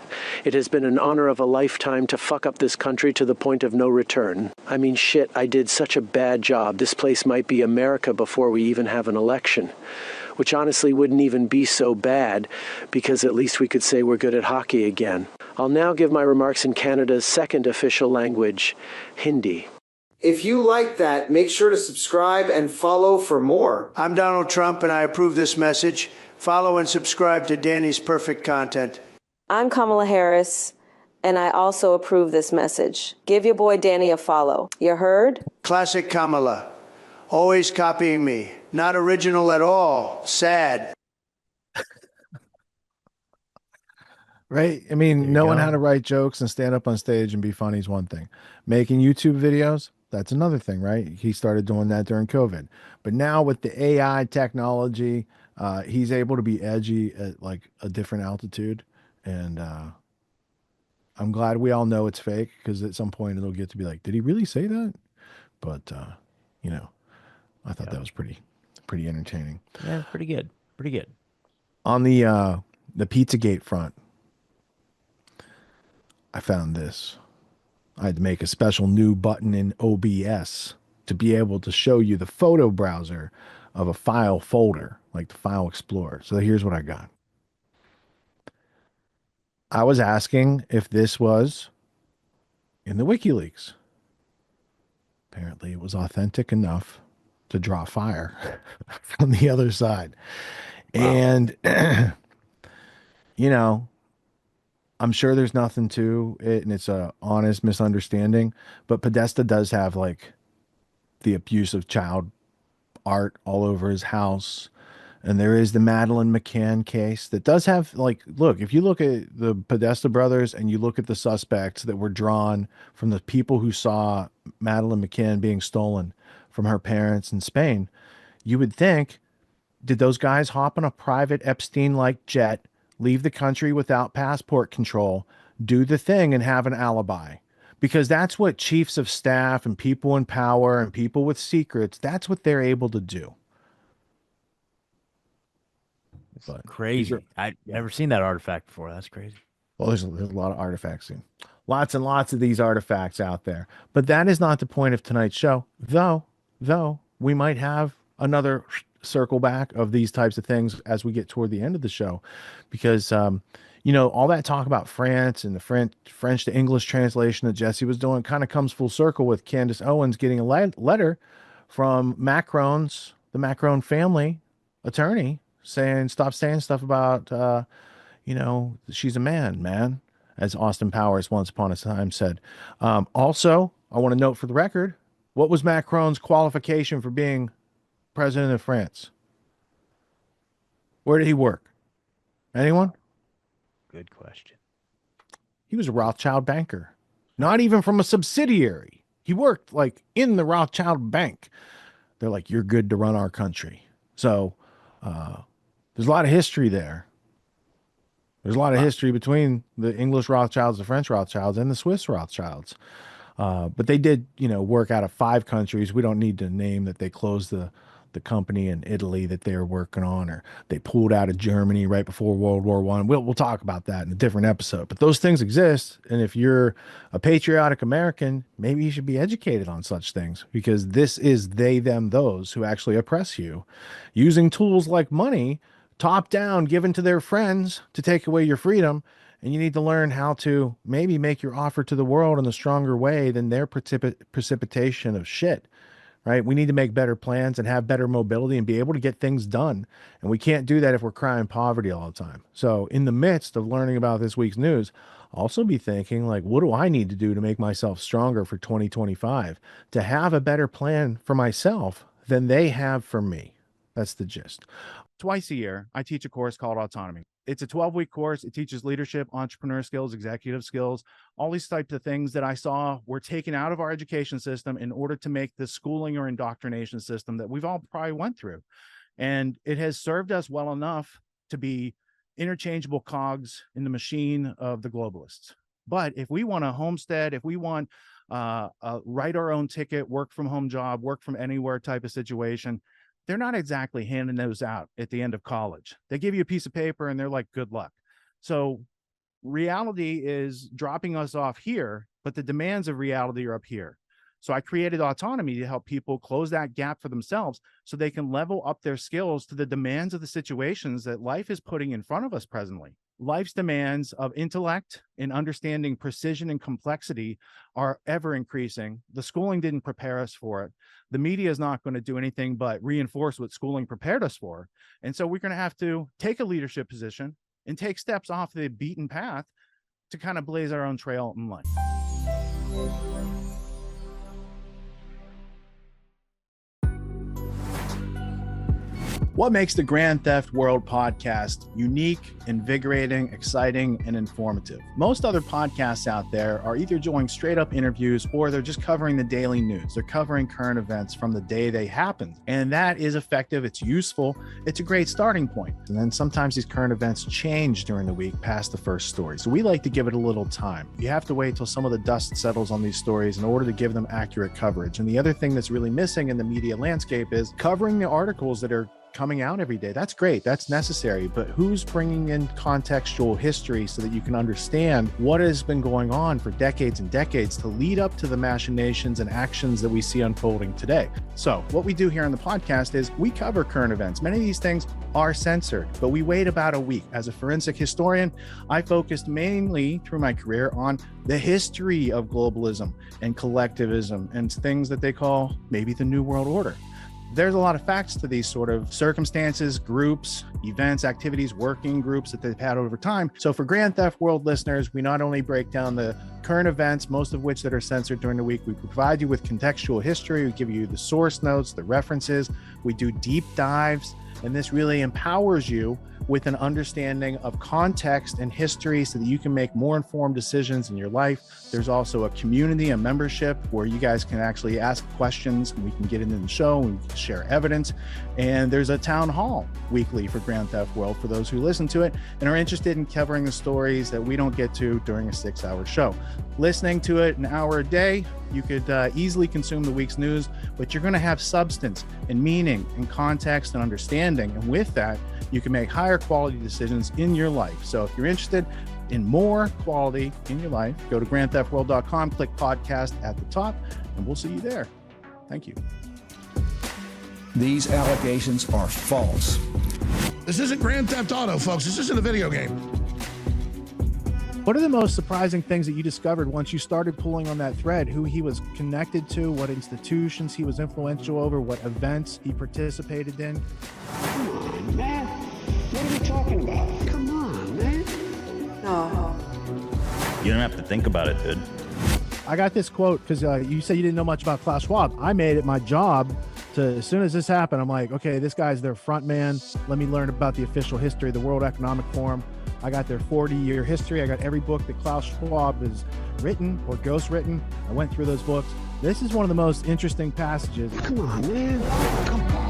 It has been an honor of a lifetime to fuck up this country to the point of no return. I mean, shit, I did such a bad job. This place might be America before we even have an election. Which honestly wouldn't even be so bad, because at least we could say we're good at hockey again. I'll now give my remarks in Canada's second official language, Hindi. If you like that, make sure to subscribe and follow for more. I'm Donald Trump, and I approve this message. Follow and subscribe to Danny's Perfect Content. I'm Kamala Harris, and I also approve this message. Give your boy Danny a follow. You heard? Classic Kamala. Always copying me. Not original at all. Sad. Right? I mean, knowing how to write jokes and stand up on stage and be funny is one thing. Making YouTube videos, that's another thing, right? He started doing that during COVID. But now with the AI technology, he's able to be edgy at like a different altitude. And I'm glad we all know it's fake, because at some point it'll get to be like, did he really say that? But, you know, I thought that was pretty entertaining. Yeah, pretty good. Pretty good. On the Pizzagate front, I found this. I had to make a special new button in OBS to be able to show you the photo browser of a file folder, like the File Explorer. So here's what I got. I was asking if this was in the WikiLeaks. Apparently it was authentic enough to draw fire from the other side. Wow. And, you know, I'm sure there's nothing to it, and it's a honest misunderstanding, but Podesta does have like the abuse of child art all over his house. And there is the Madeleine McCann case that does have, like, look, if you look at the Podesta brothers and you look at the suspects that were drawn from the people who saw Madeleine McCann being stolen from her parents in Spain, you would think, did those guys hop on a private Epstein-like jet, leave the country without passport control, do the thing, and have an alibi? Because that's what chiefs of staff and people in power and people with secrets, that's what they're able to do. But crazy. I've never seen that artifact before. That's crazy. Well, there's a lot of artifacts. Lots and lots of these artifacts out there. But that is not the point of tonight's show. Though we might have another circle back of these types of things as we get toward the end of the show. Because, you know, all that talk about France and the French to English translation that Jesse was doing kind of comes full circle with Candace Owens getting a letter from the Macron family attorney, saying, stop saying stuff about, you know, she's a man, as Austin Powers once upon a time said. Also, I want to note for the record, what was Macron's qualification for being president of France? Where did he work? Anyone? Good question. He was a Rothschild banker, not even from a subsidiary. He worked like in the Rothschild bank. They're like, you're good to run our country. So, there's a lot of history there. There's a lot of history between the English Rothschilds, the French Rothschilds, and the Swiss Rothschilds. But they did, you know, work out of 5 countries. We don't need to name that they closed the company in Italy that they were working on, or they pulled out of Germany right before World War I. We'll talk about that in a different episode. But those things exist, and if you're a patriotic American, maybe you should be educated on such things, because this is they, them, those who actually oppress you, using tools like money, top down, given to their friends to take away your freedom. And you need to learn how to maybe make your offer to the world in a stronger way than their precipitation of shit. Right? We need to make better plans and have better mobility and be able to get things done. And we can't do that if we're crying poverty all the time. So in the midst of learning about this week's news, also be thinking, like, what do I need to do to make myself stronger for 2025, to have a better plan for myself than they have for me? That's the gist. Twice a year, I teach a course called Autonomy. It's a 12-week course. It teaches leadership, entrepreneur skills, executive skills, all these types of things that I saw were taken out of our education system in order to make the schooling or indoctrination system that we've all probably went through. And it has served us well enough to be interchangeable cogs in the machine of the globalists. But if we want a homestead, if we want write our own ticket, work from home job, work from anywhere type of situation, they're not exactly handing those out at the end of college. They give you a piece of paper and they're like, good luck. So reality is dropping us off here, but the demands of reality are up here. So I created Autonomy to help people close that gap for themselves so they can level up their skills to the demands of the situations that life is putting in front of us presently. Life's demands of intellect and understanding precision and complexity are ever increasing. The schooling didn't prepare us for it. The media is not going to do anything but reinforce what schooling prepared us for. And so we're going to have to take a leadership position and take steps off the beaten path to kind of blaze our own trail in life. What makes the Grand Theft World podcast unique, invigorating, exciting, and informative? Most other podcasts out there are either doing straight up interviews or they're just covering the daily news. They're covering current events from the day they happened. And that is effective. It's useful. It's a great starting point. And then sometimes these current events change during the week past the first story. So we like to give it a little time. You have to wait till some of the dust settles on these stories in order to give them accurate coverage. And the other thing that's really missing in the media landscape is covering the articles that are coming out every day. That's great. That's necessary. But who's bringing in contextual history so that you can understand what has been going on for decades and decades to lead up to the machinations and actions that we see unfolding today? So what we do here on the podcast is we cover current events. Many of these things are censored, but we wait about a week. As a forensic historian, I focused mainly through my career on the history of globalism and collectivism and things that they call maybe the New World Order. There's a lot of facts to these sort of circumstances, groups, events, activities, working groups that they've had over time. So for Grand Theft World listeners, we not only break down the current events, most of which that are censored during the week, we provide you with contextual history, we give you the source notes, the references, we do deep dives, and this really empowers you with an understanding of context and history so that you can make more informed decisions in your life. There's also a community, a membership where you guys can actually ask questions and we can get into the show and we can share evidence. And there's a town hall weekly for Grand Theft World for those who listen to it and are interested in covering the stories that we don't get to during a 6-hour show. Listening to it an hour a day, you could easily consume the week's news, but you're going to have substance and meaning and context and understanding. And with that, you can make higher quality decisions in your life. So if you're interested in more quality in your life, go to grandtheftworld.com, click podcast at the top, and we'll see you there. Thank you. These allegations are false. This isn't Grand Theft Auto, folks. This isn't a video game. What are the most surprising things that you discovered once you started pulling on that thread? Who he was connected to, what institutions he was influential over, what events he participated in? Come on, man. What are we talking about? Come on, man. No. You don't have to think about it, dude. I got this quote because you said you didn't know much about Klaus Schwab. I made it my job to, as soon as this happened, I'm like, okay, this guy's their front man. Let me learn about the official history of the World Economic Forum. I got their 40-year history. I got every book that Klaus Schwab has written or ghostwritten. I went through those books. This is one of the most interesting passages. Come on, man. Come on.